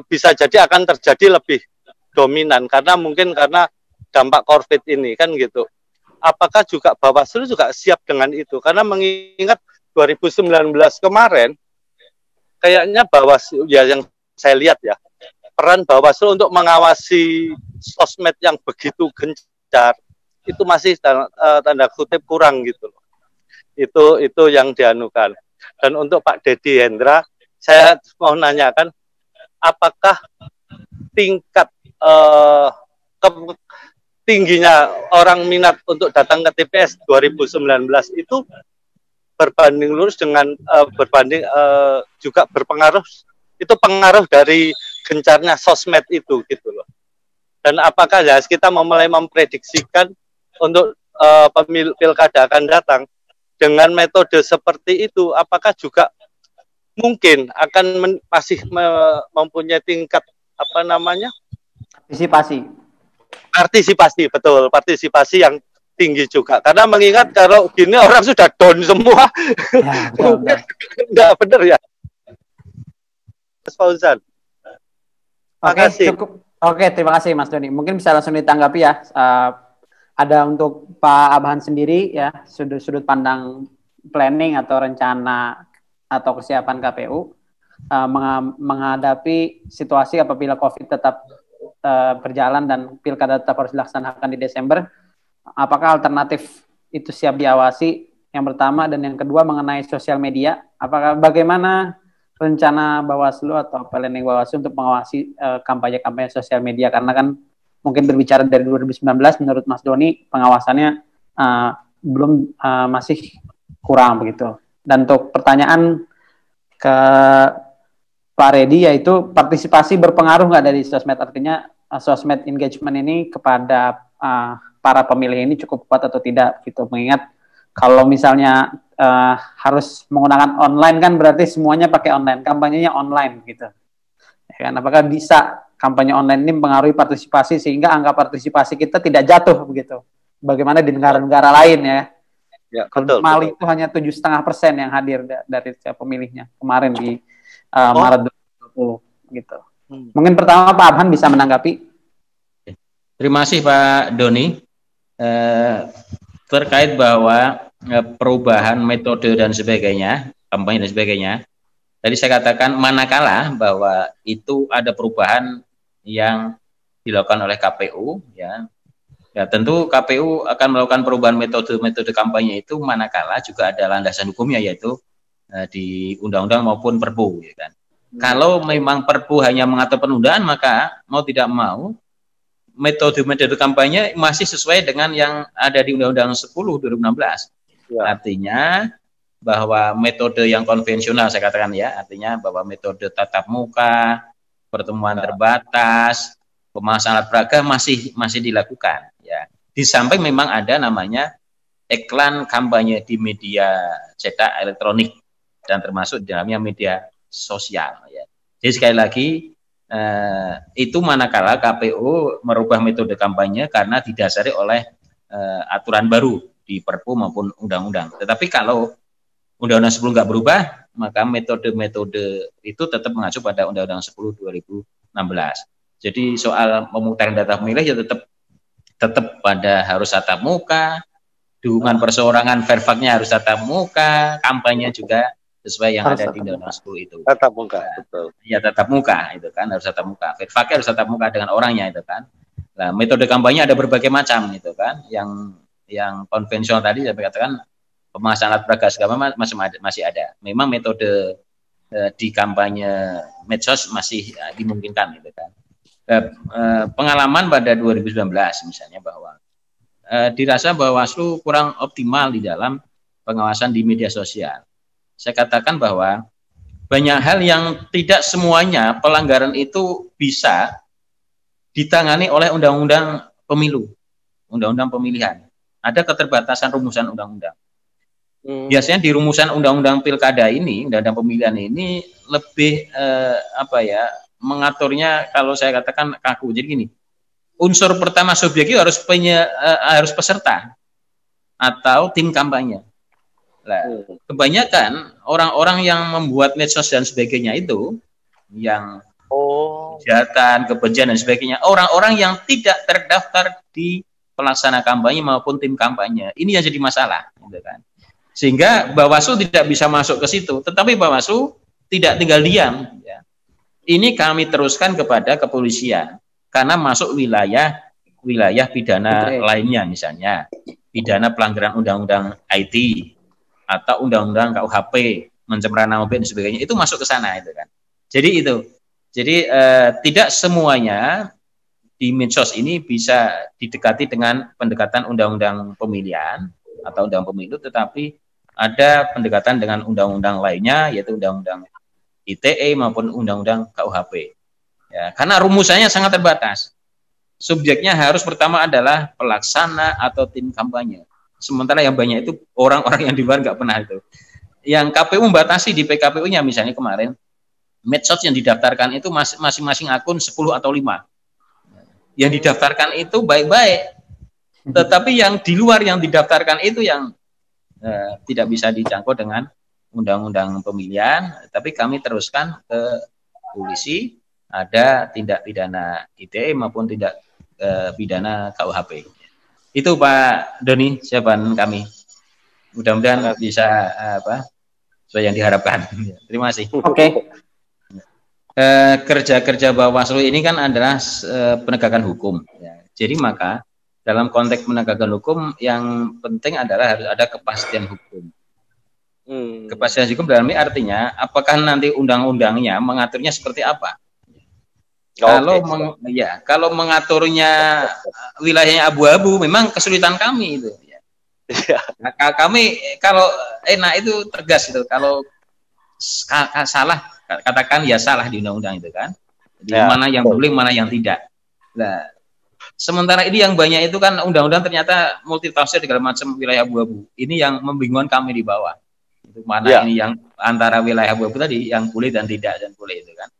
bisa jadi akan terjadi lebih dominan karena dampak COVID ini kan gitu. Apakah juga Bawaslu juga siap dengan itu? Karena mengingat 2019 kemarin kayaknya Bawaslu ya yang saya lihat ya peran Bawaslu untuk mengawasi sosmed yang begitu gencar itu masih tanda kutip kurang gitu loh. Itu yang dianukan. Dan untuk Pak Dedi Hendra, saya mau nanyakan apakah tingkat tingginya orang minat untuk datang ke TPS 2019 itu berbanding lurus dengan juga berpengaruh, itu pengaruh dari gencarnya sosmed itu gitu loh. Dan apakah ya kita mulai memprediksikan untuk pemilu pilkada akan datang dengan metode seperti itu, apakah juga mungkin akan masih mempunyai tingkat partisipasi yang tinggi juga, karena mengingat kalau gini orang sudah down semua ya, enggak benar ya Mas Fauzan. Oke, terima kasih Mas Doni. Mungkin bisa langsung ditanggapi ya. Ada untuk Pak Abhan sendiri ya, sudut pandang planning atau rencana atau kesiapan KPU menghadapi situasi apabila COVID tetap berjalan dan pilkada tetap harus dilaksanakan di Desember. Apakah alternatif itu siap diawasi? Yang pertama, dan yang kedua mengenai sosial media. Apakah bagaimana rencana Bawaslu atau planning Bawaslu untuk mengawasi kampanye-kampanye sosial media? Karena kan mungkin berbicara dari 2019, menurut Mas Doni pengawasannya masih kurang begitu. Dan untuk pertanyaan ke Pak Redi, yaitu partisipasi berpengaruh nggak dari sosmed? Artinya sosmed engagement ini kepada para pemilih ini cukup kuat atau tidak gitu, mengingat kalau misalnya harus menggunakan online kan berarti semuanya pakai online, kampanyenya online gitu ya kan. Apakah bisa kampanye online ini mempengaruhi partisipasi sehingga angka partisipasi kita tidak jatuh begitu, bagaimana di negara-negara lain ya? Ya, betul, Mali itu hanya 7,5% yang hadir dari pemilihnya kemarin di Maret 2020 gitu. Mungkin pertama Pak Abhan bisa menanggapi. Terima kasih Pak Doni. Terkait bahwa perubahan metode dan sebagainya, kampanye dan sebagainya, tadi saya katakan manakala bahwa itu ada perubahan yang dilakukan oleh KPU, ya tentu KPU akan melakukan perubahan metode kampanye itu manakala juga ada landasan hukumnya, yaitu di undang-undang maupun Perpu, ya kan. Kalau memang Perpu hanya mengatur penundaan, maka mau tidak mau metode kampanye masih sesuai dengan yang ada di Undang-Undang 10 2016. Ya. Artinya bahwa metode yang konvensional, saya katakan ya, artinya bahwa metode tatap muka, pertemuan terbatas, pemasangan alat peraga masih dilakukan ya. Di samping memang ada namanya iklan kampanye di media cetak elektronik dan termasuk di dalamnya media sosial ya. Jadi sekali lagi itu manakala KPU merubah metode kampanye karena didasari oleh aturan baru di Perpu maupun undang-undang. Tetapi kalau Undang-Undang 10 nggak berubah, maka metode itu tetap mengacu pada Undang-Undang 10 2016. Jadi soal pemutaran data pemilih ya tetap pada harus tatap muka, dukungan perseorangan verfaknya harus tatap muka, kampanye juga sesuai yang ada di Undang-Undang 10 itu. Tatap muka, betul. Ya tatap muka itu kan, harus tatap muka. Verfaknya harus tatap muka dengan orangnya itu kan. Nah, metode kampanye ada berbagai macam itu kan. Yang konvensional tadi saya katakan pemasangan alat peraga segala masih ada. Memang metode di kampanye medsos masih dimungkinkan gitu kan. Pengalaman pada 2019 misalnya bahwa dirasa Bawaslu kurang optimal di dalam pengawasan di media sosial. Saya katakan bahwa banyak hal yang tidak semuanya pelanggaran itu bisa ditangani oleh undang-undang pemilu, undang-undang pemilihan. Ada keterbatasan rumusan undang-undang. Biasanya di rumusan undang-undang pilkada ini, undang-undang pemilihan ini lebih mengaturnya kalau saya katakan kaku. Jadi gini, unsur pertama subjektif harus peserta atau tim kampanye. Nah, kebanyakan orang-orang yang membuat medsos dan sebagainya itu yang kejahatan, kebencian dan sebagainya, orang-orang yang tidak terdaftar di pelaksana kampanye maupun tim kampanye. Ini yang jadi masalah, gitu kan. Sehingga Bawaslu tidak bisa masuk ke situ, tetapi Bawaslu tidak tinggal diam. Ya. Ini kami teruskan kepada kepolisian karena masuk wilayah pidana lainnya, misalnya pidana pelanggaran undang-undang IT atau undang-undang KUHP, pencemaran nama baik dan sebagainya, itu masuk ke sana, itu kan. Jadi tidak semuanya di medsos ini bisa didekati dengan pendekatan undang-undang pemilihan atau undang pemilu, tetapi ada pendekatan dengan undang-undang lainnya, yaitu undang-undang ITE maupun undang-undang KUHP. Ya, karena rumusannya sangat terbatas. Subjeknya harus pertama adalah pelaksana atau tim kampanye. Sementara yang banyak itu orang-orang yang di luar nggak pernah itu. Yang KPU membatasi di PKPU-nya, misalnya kemarin, medsos yang didaftarkan itu masing-masing akun 10 atau 5. Yang didaftarkan itu baik-baik. Tetapi yang di luar yang didaftarkan itu yang tidak bisa dijangkau dengan undang-undang pemilihan. Tapi kami teruskan ke polisi, ada tindak pidana ITE maupun tindak pidana KUHP. Itu Pak Doni, jawaban kami. Mudah-mudahan bisa sesuai yang diharapkan. Terima kasih. Oke. Kerja-kerja Bawaslu ini kan adalah penegakan hukum. Ya. Jadi maka dalam konteks penegakan hukum yang penting adalah harus ada kepastian hukum. Kepastian hukum dalam ini artinya apakah nanti undang-undangnya mengaturnya seperti apa? Kalau mengaturnya wilayahnya abu-abu, memang kesulitan kami itu. Ya. Nah, kami kalau enak itu tegas itu. Kalau salah, katakan ya salah di undang-undang itu kan. Jadi mana yang boleh, mana yang tidak. Nah, sementara ini yang banyak itu kan undang-undang ternyata multitafsir segala macam wilayah abu-abu. Ini yang membingungkan kami di bawah. Itu mana ini yang antara wilayah abu-abu tadi yang boleh dan tidak dan boleh itu kan.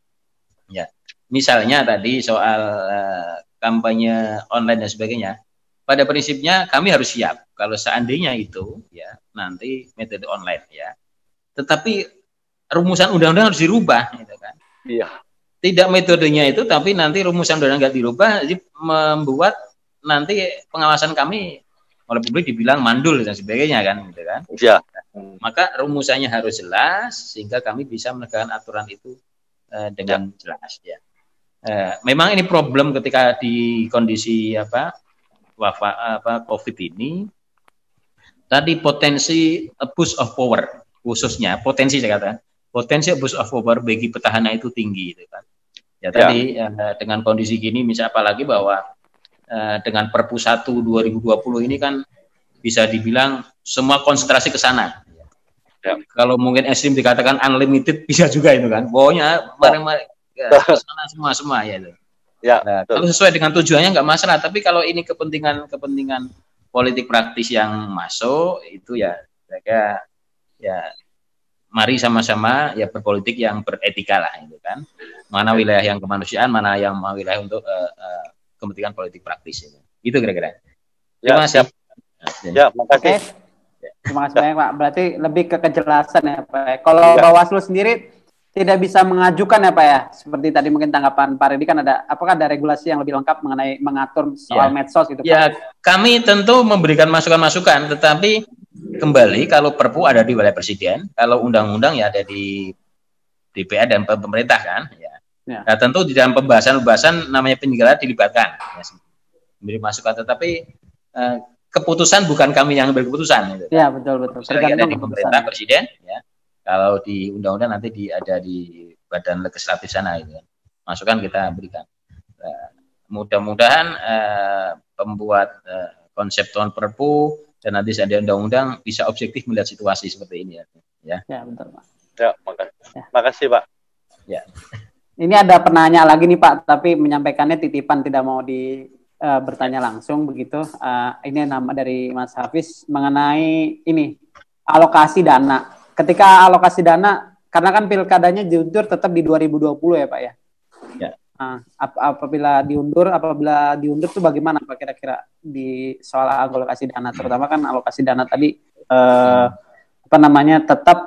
Ya. Misalnya tadi soal kampanye online dan sebagainya, pada prinsipnya kami harus siap kalau seandainya itu ya nanti metode online ya. Tetapi rumusan undang-undang harus dirubah, gitu kan? Iya. Tidak metodenya itu, tapi nanti rumusan undang-undang nggak dirubah, jadi membuat nanti pengawasan kami oleh publik dibilang mandul dan sebagainya kan, gitu kan? Iya. Maka rumusannya harus jelas sehingga kami bisa menegakkan aturan itu dengan jelas ya. Memang ini problem ketika di kondisi COVID ini. Tadi potensi abuse of power khususnya potensi saya katakan potensi abuse of power bagi petahana itu tinggi, gitu kan? Ya tadi dengan kondisi gini, misalnya apalagi bahwa dengan Perpu 1 2020 ini kan bisa dibilang semua konsentrasi ke sana. Ya. Kalau mungkin ekstrim dikatakan unlimited bisa juga itu kan. Pokoknya semua ya itu. Ya, nah, kalau sesuai dengan tujuannya nggak masalah, tapi kalau ini kepentingan politik praktis yang masuk itu ya mereka ya mari sama-sama ya berpolitik yang beretika lah itu kan. Mana wilayah yang kemanusiaan, mana yang wilayah untuk kepentingan politik praktis itu. Itu kira-kira. Terima kasih. Ya, makasih. Terima kasih banyak Pak. Berarti lebih ke kejelasan ya Pak. Kalau Bawaslu sendiri tidak bisa mengajukan ya Pak ya, seperti tadi mungkin tanggapan Pak Reddy kan apakah ada regulasi yang lebih lengkap mengenai mengatur soal medsos itu Pak? Ya, kami tentu memberikan masukan-masukan, tetapi kembali kalau Perpu ada di wilayah Presiden, kalau undang-undang ya ada di DPR dan pemerintah kan, ya. Nah, tentu di dalam pembahasan namanya penyelenggara dilibatkan, ya, memberi masukan, tetapi keputusan bukan kami yang berkeputusan. Gitu. Ya betul. Tergantung ada di pemerintah Presiden, ya. Kalau di undang-undang nanti ada di badan legislatif sana itu. Masukan kita berikan. Mudah-mudahan pembuat konsep Perpu dan nanti ada undang-undang bisa objektif melihat situasi seperti ini ya. Ya, betul Pak. Ya, makasih Pak. Ya. Ini ada penanya lagi nih Pak, tapi menyampaikannya titipan, tidak mau bertanya langsung begitu. Ini nama dari Mas Hafiz mengenai ini alokasi dana. Ketika alokasi dana, karena kan pilkadanya jujur tetap di 2020 ya Pak ya. Ya. Apabila diundur tuh bagaimana Pak kira-kira di soal alokasi dana, terutama kan alokasi dana tadi tetap,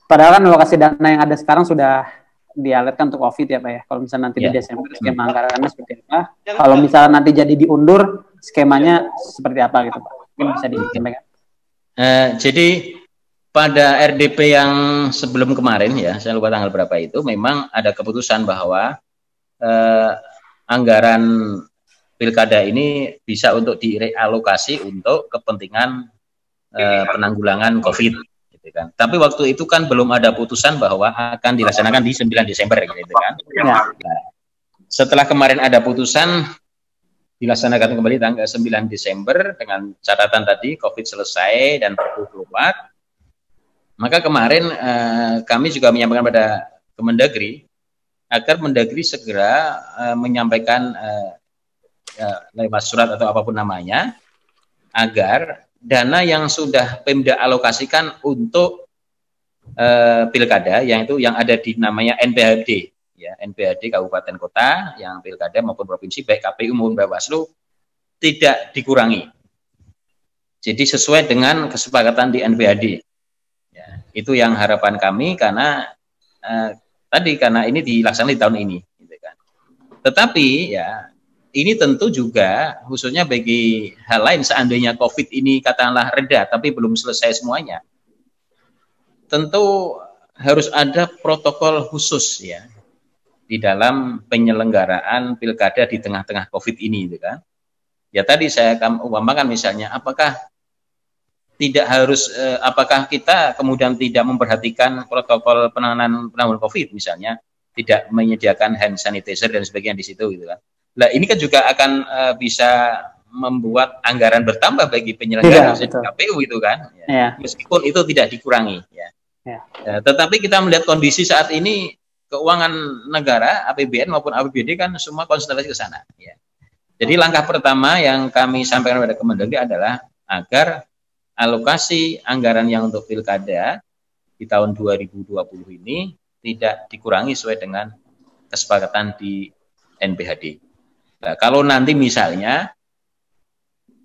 padahal kan alokasi dana yang ada sekarang sudah dialirkan untuk COVID ya Pak ya. Kalau misalnya nanti di Desember skema anggarannya seperti apa? Kalau misalnya nanti jadi diundur, skemanya seperti apa gitu Pak? Mungkin bisa disampaikan. Jadi pada RDP yang sebelum kemarin ya, saya lupa tanggal berapa itu, memang ada keputusan bahwa anggaran pilkada ini bisa untuk direalokasi untuk kepentingan penanggulangan COVID. Kan. Tapi waktu itu kan belum ada putusan bahwa akan dilaksanakan di 9 Desember gitu kan. Ya. Nah, setelah kemarin ada putusan dilaksanakan kembali tanggal 9 Desember dengan catatan tadi COVID selesai dan Perpu keluar. Maka kemarin kami juga menyampaikan pada Kemendagri agar Mendagri segera menyampaikan lewat surat atau apapun namanya agar dana yang sudah Pemda alokasikan untuk pilkada, yang ada di namanya NPHD, ya NPHD Kabupaten Kota, yang pilkada maupun provinsi, baik KPU maupun Bawaslu, tidak dikurangi. Jadi sesuai dengan kesepakatan di NPHD. Ya, itu yang harapan kami karena karena ini dilaksanakan di tahun ini. Gitu kan. Tetapi ya, ini tentu juga khususnya bagi hal lain seandainya COVID ini katakanlah reda tapi belum selesai semuanya. Tentu harus ada protokol khusus ya di dalam penyelenggaraan pilkada di tengah-tengah COVID ini gitu kan. Ya tadi saya umpamakan misalnya apakah kita kemudian tidak memperhatikan protokol penanganan COVID misalnya, tidak menyediakan hand sanitizer dan sebagainya di situ gitu kan. Nah ini kan juga akan bisa membuat anggaran bertambah bagi penyelenggara KPU itu kan, ya. Meskipun itu tidak dikurangi. Ya. Tetapi kita melihat kondisi saat ini keuangan negara, APBN maupun APBD kan semua konsentrasi ke sana. Ya. Jadi langkah pertama yang kami sampaikan pada Kemendagri adalah agar alokasi anggaran yang untuk pilkada di tahun 2020 ini tidak dikurangi sesuai dengan kesepakatan di NPHD. Nah, kalau nanti misalnya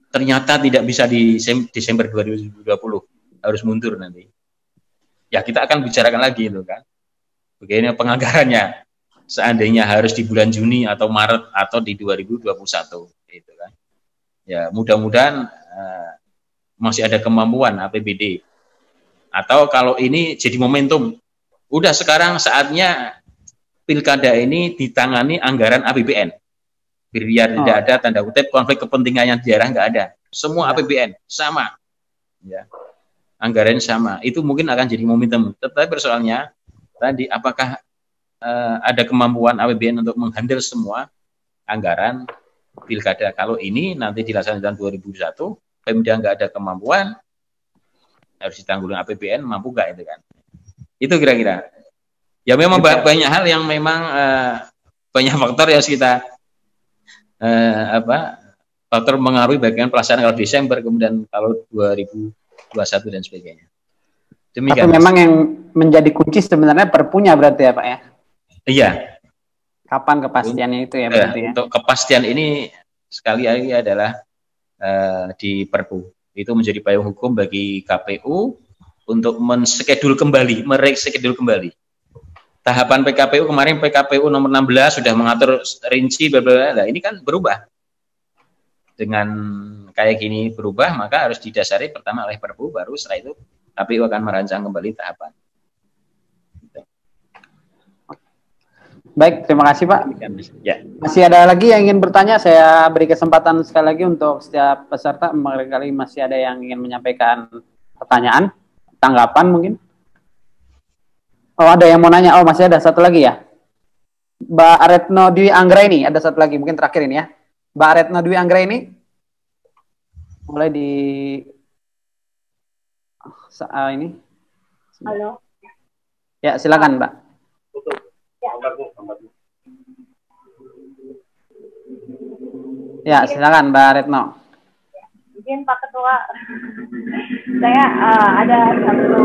ternyata tidak bisa di Desember 2020 harus mundur nanti, ya kita akan bicarakan lagi itu kan. Bagaimana penganggarannya? Seandainya harus di bulan Juni atau Maret atau di 2021, gitu kan. Ya mudah-mudahan masih ada kemampuan APBD. Atau kalau ini jadi momentum, udah sekarang saatnya pilkada ini ditangani anggaran APBN. Biar tidak ada tanda kutip konflik kepentingan yang di daerah, nggak ada. Semua APBN sama, ya. Anggaran sama. Itu mungkin akan jadi momentum. Tetapi persoalannya tadi apakah ada kemampuan APBN untuk menghandle semua anggaran pilkada? Kalau ini nanti dilaksanakan 2021, Pemda nggak ada kemampuan, harus ditanggung APBN, mampu nggak itu kan? Itu kira-kira. Ya memang banyak hal yang memang banyak faktor yang kita faktor mengaruhi bagian pelaksanaan kalau Desember, kemudian kalau 2021 dan sebagainya. Demikian. Tapi memang yang menjadi kunci sebenarnya perpunya berarti ya Pak ya? Iya. Kapan kepastiannya itu ya berarti ya? Untuk kepastian ini sekali lagi adalah di Perpu. Itu menjadi payung hukum bagi KPU untuk mereschedule kembali. Tahapan PKPU kemarin, PKPU nomor 16 sudah mengatur rinci, nah ini kan berubah. Dengan kayak gini berubah, maka harus didasari pertama oleh Perpu, baru setelah itu KPU akan merancang kembali tahapan. Baik, terima kasih Pak. Ya. Masih ada lagi yang ingin bertanya, saya beri kesempatan sekali lagi untuk setiap peserta, barangkali masih ada yang ingin menyampaikan pertanyaan, tanggapan mungkin. Oh, ada yang mau nanya. Oh, masih ada satu lagi ya. Mbak Retno Dwi Anggraini, ada satu lagi, mungkin terakhir ini ya. Mbak Retno Dwi Anggraini, mulai di ini. Halo. Ya, silakan, Mbak. Ya, silakan Mbak Retno. Izin Pak Ketua, saya ada satu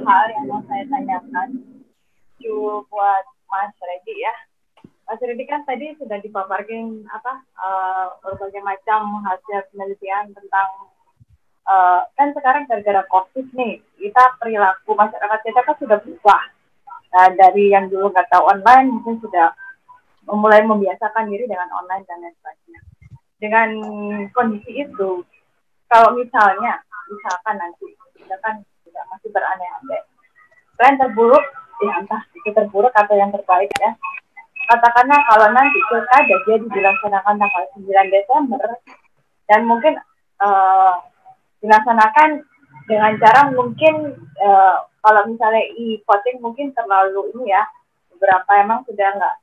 hal yang mau saya tanyakan buat Mas Redi ya. Mas Redi kan tadi sudah dipaparkan berbagai macam hasil penelitian tentang kan sekarang gara-gara COVID nih, kita perilaku masyarakat kita kan sudah berubah. Dari yang dulu nggak tahu online, mungkin sudah mulai membiasakan diri dengan online dan lain sebagainya. Dengan kondisi itu, kalau misalkan nanti kita kan tidak masih beraneh-aneh, plan terburuk, ya entah itu terburuk atau yang terbaik ya. Katakanlah kalau nanti pilkada jadi dilaksanakan tanggal 9 Desember dan mungkin dilaksanakan dengan cara mungkin kalau misalnya e-voting mungkin terlalu ini ya, beberapa emang sudah nggak,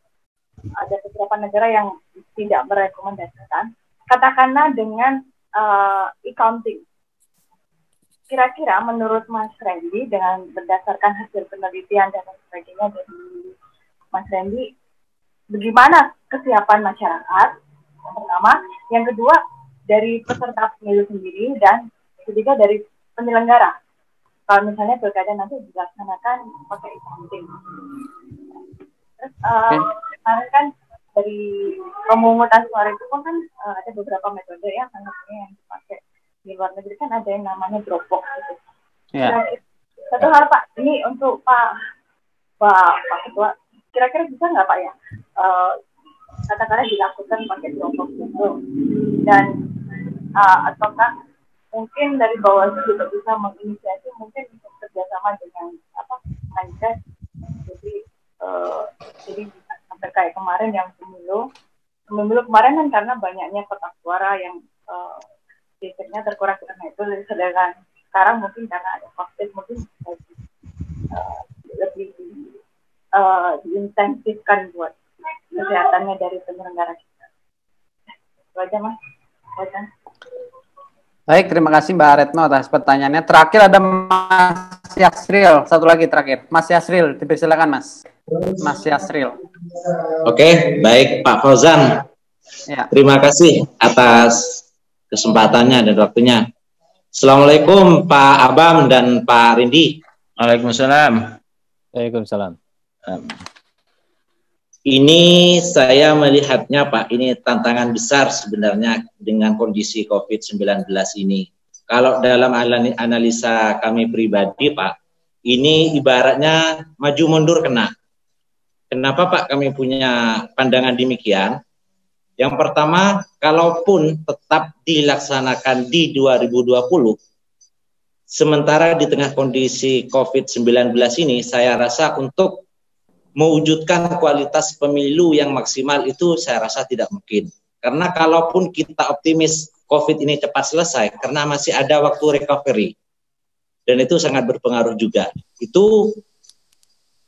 ada beberapa negara yang tidak merekomendasikan. Katakanlah dengan e-counting. Kira-kira menurut Mas Randy dengan berdasarkan hasil penelitian dan sebagainya dari Mas Randy, bagaimana kesiapan masyarakat? Yang pertama, yang kedua dari peserta pemilu sendiri dan ketiga dari penyelenggara. Kalau misalnya pilkada nanti dilaksanakan pakai e-counting. Terus kemarin kan dari pemungutan suara itu kan ada beberapa metode ya, yang dipakai di luar negeri kan ada yang namanya Dropbox gitu. Yeah. Satu hal Pak, ini untuk Pak Ketua, kira-kira bisa nggak Pak ya katakanlah dilakukan pakai Dropbox itu, dan ataukah mungkin dari bawah juga bisa menginisiasi mungkin untuk kerjasama dengan Mindset, jadi sampai kayak kemarin yang pemilu kemarin kan karena banyaknya kotak suara yang listriknya terkuras karena itu, sedangkan sekarang mungkin karena ada COVID mungkin lebih diintensifkan buat kesehatannya dari penyelenggara kita. Itu aja Mas. Baik, terima kasih Mbak Retno atas pertanyaannya. Terakhir ada Mas Yasril, satu lagi terakhir. Mas Yasril, dipersilakan Mas. Mas Yasril. Oke, baik Pak Fauzan. Ya. Terima kasih atas kesempatannya dan waktunya. Assalamualaikum Pak Abam dan Pak Rindi. Waalaikumsalam. Waalaikumsalam. Ini saya melihatnya Pak, ini tantangan besar sebenarnya dengan kondisi COVID-19 ini. Kalau dalam analisa kami pribadi Pak, ini ibaratnya maju mundur kena. Kenapa Pak kami punya pandangan demikian? Yang pertama, kalaupun tetap dilaksanakan di 2020, sementara di tengah kondisi COVID-19 ini, saya rasa untuk mewujudkan kualitas pemilu yang maksimal itu saya rasa tidak mungkin. Karena kalaupun kita optimis COVID ini cepat selesai, karena masih ada waktu recovery. Dan itu sangat berpengaruh juga. Itu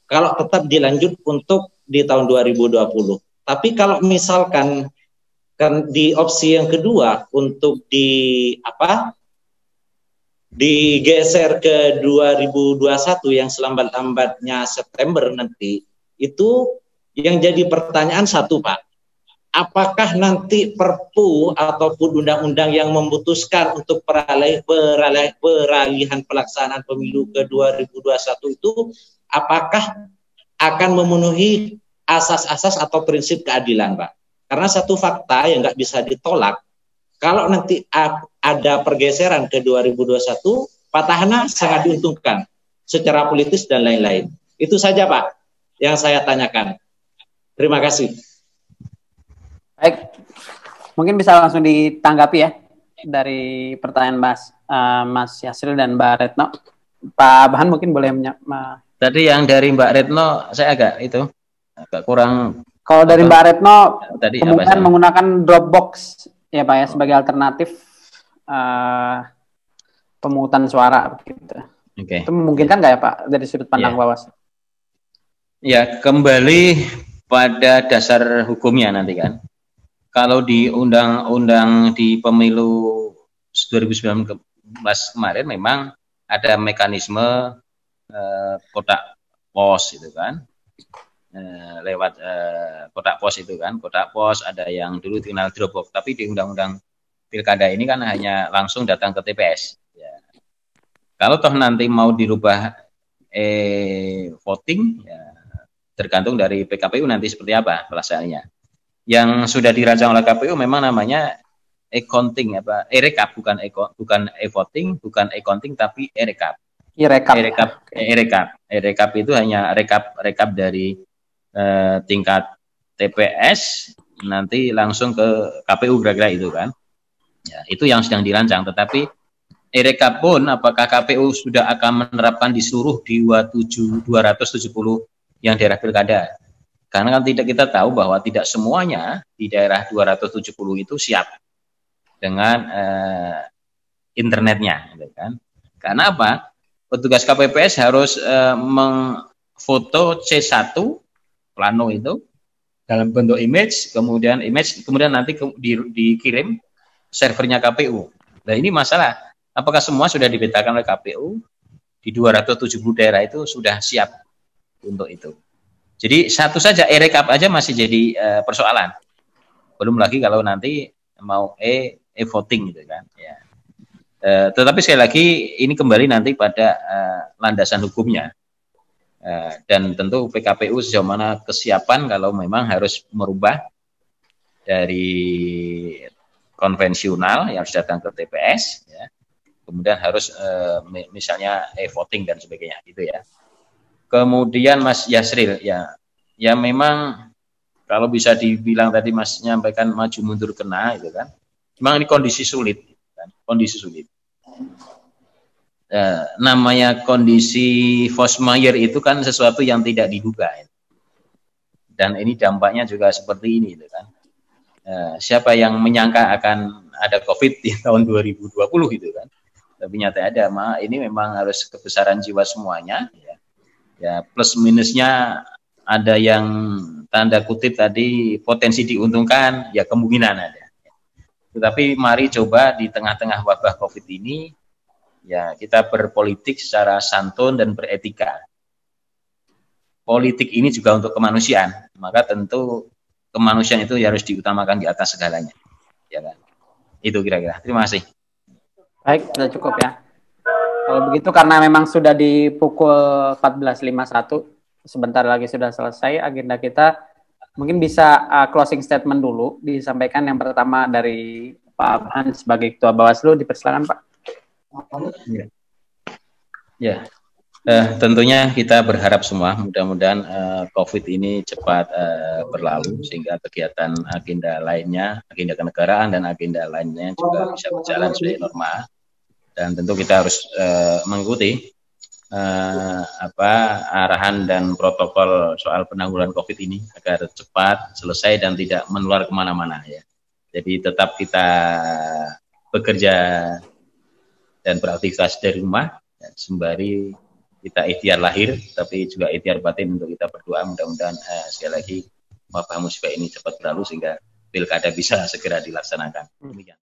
kalau tetap dilanjut untuk di tahun 2020. Tapi kalau misalkan kan di opsi yang kedua untuk digeser ke 2021 yang selambat-lambatnya September nanti, itu yang jadi pertanyaan satu Pak, apakah nanti Perpu ataupun undang-undang yang memutuskan untuk peralihan pelaksanaan pemilu ke 2021 itu apakah akan memenuhi asas-asas atau prinsip keadilan Pak? Karena satu fakta yang nggak bisa ditolak, kalau nanti ada pergeseran ke 2021, petahana sangat diuntungkan secara politis dan lain-lain. Itu saja Pak yang saya tanyakan. Terima kasih. Baik, mungkin bisa langsung ditanggapi ya dari pertanyaan Mas Yasril dan Mbak Retno. Pak Bahan mungkin boleh Tadi yang dari Mbak Retno saya agak kurang. Kalau dari Mbak Retno tadi kemungkinan menggunakan Dropbox ya Pak ya sebagai alternatif pemungutan suara gitu. Okay. Itu memungkinkan nggak ya Pak dari sudut pandang Bawaslu? Ya, kembali pada dasar hukumnya nanti kan. Kalau di undang-undang di pemilu 2019 kemarin memang ada mekanisme kotak pos itu kan, lewat kotak pos itu kan, kotak pos ada yang dulu dikenal Dropbox, tapi di undang-undang pilkada ini kan hanya langsung datang ke TPS. Ya. Kalau toh nanti mau dirubah voting, ya, tergantung dari PKPU nanti seperti apa pelaksanaannya. Yang sudah dirancang oleh KPU memang namanya e-counting apa, e-rekap, bukan e-voting, bukan e-counting tapi e-rekap. E-rekap itu hanya rekap dari tingkat TPS nanti langsung ke KPU kira-kira itu kan. Ya, itu yang sedang dirancang, tetapi e-rekap pun apakah KPU sudah akan menerapkan di seluruh 270 yang daerah pilkada? Karena kan tidak kita tahu bahwa tidak semuanya di daerah 270 itu siap dengan internetnya, gitu kan? Karena apa? Petugas KPPS harus mengfoto C1 plano itu dalam bentuk image, kemudian nanti dikirim servernya KPU. Nah ini masalah, apakah semua sudah dipetakan oleh KPU di 270 daerah itu sudah siap untuk itu? Jadi satu saja e-rekap aja masih jadi persoalan. Belum lagi kalau nanti mau e-voting gitu kan. Ya. Tetapi sekali lagi ini kembali nanti pada landasan hukumnya. Dan tentu PKPU sejauh mana kesiapan kalau memang harus merubah dari konvensional yang harus datang ke TPS, ya. Kemudian harus misalnya e-voting dan sebagainya, gitu ya. Kemudian Mas Yasril, ya memang kalau bisa dibilang tadi Mas nyampaikan maju mundur kena, gitu kan. Memang ini kondisi sulit, kan? Kondisi sulit. Namanya kondisi force majeure itu kan sesuatu yang tidak diduga, ya. Dan ini dampaknya juga seperti ini, gitu kan. Siapa yang menyangka akan ada COVID di tahun 2020 gitu kan. Tapi nyata ada, ini memang harus kebesaran jiwa semuanya, ya plus minusnya ada yang tanda kutip tadi potensi diuntungkan, ya kemungkinan ada. Tetapi mari coba di tengah-tengah wabah COVID ini, ya kita berpolitik secara santun dan beretika. Politik ini juga untuk kemanusiaan, maka tentu kemanusiaan itu harus diutamakan di atas segalanya, ya kan? Itu kira-kira. Terima kasih. Baik, sudah cukup ya. Kalau begitu karena memang sudah di pukul 14.51, sebentar lagi sudah selesai agenda kita. Mungkin bisa closing statement dulu disampaikan. Yang pertama dari Pak Abhan sebagai Ketua Bawaslu, dipersilakan Pak. Ya. Tentunya kita berharap semua mudah-mudahan COVID ini cepat berlalu sehingga kegiatan agenda lainnya, agenda kenegaraan dan agenda lainnya juga bisa berjalan sesuai normal. Dan tentu kita harus mengikuti arahan dan protokol soal penanggulangan COVID ini agar cepat selesai dan tidak menular kemana-mana, ya. Jadi tetap kita bekerja dan beraktivitas dari rumah, ya, sembari kita ikhtiar lahir, tapi juga ikhtiar batin untuk kita berdoa mudah-mudahan sekali lagi wabah musibah ini cepat berlalu sehingga pilkada bisa segera dilaksanakan. Demikian.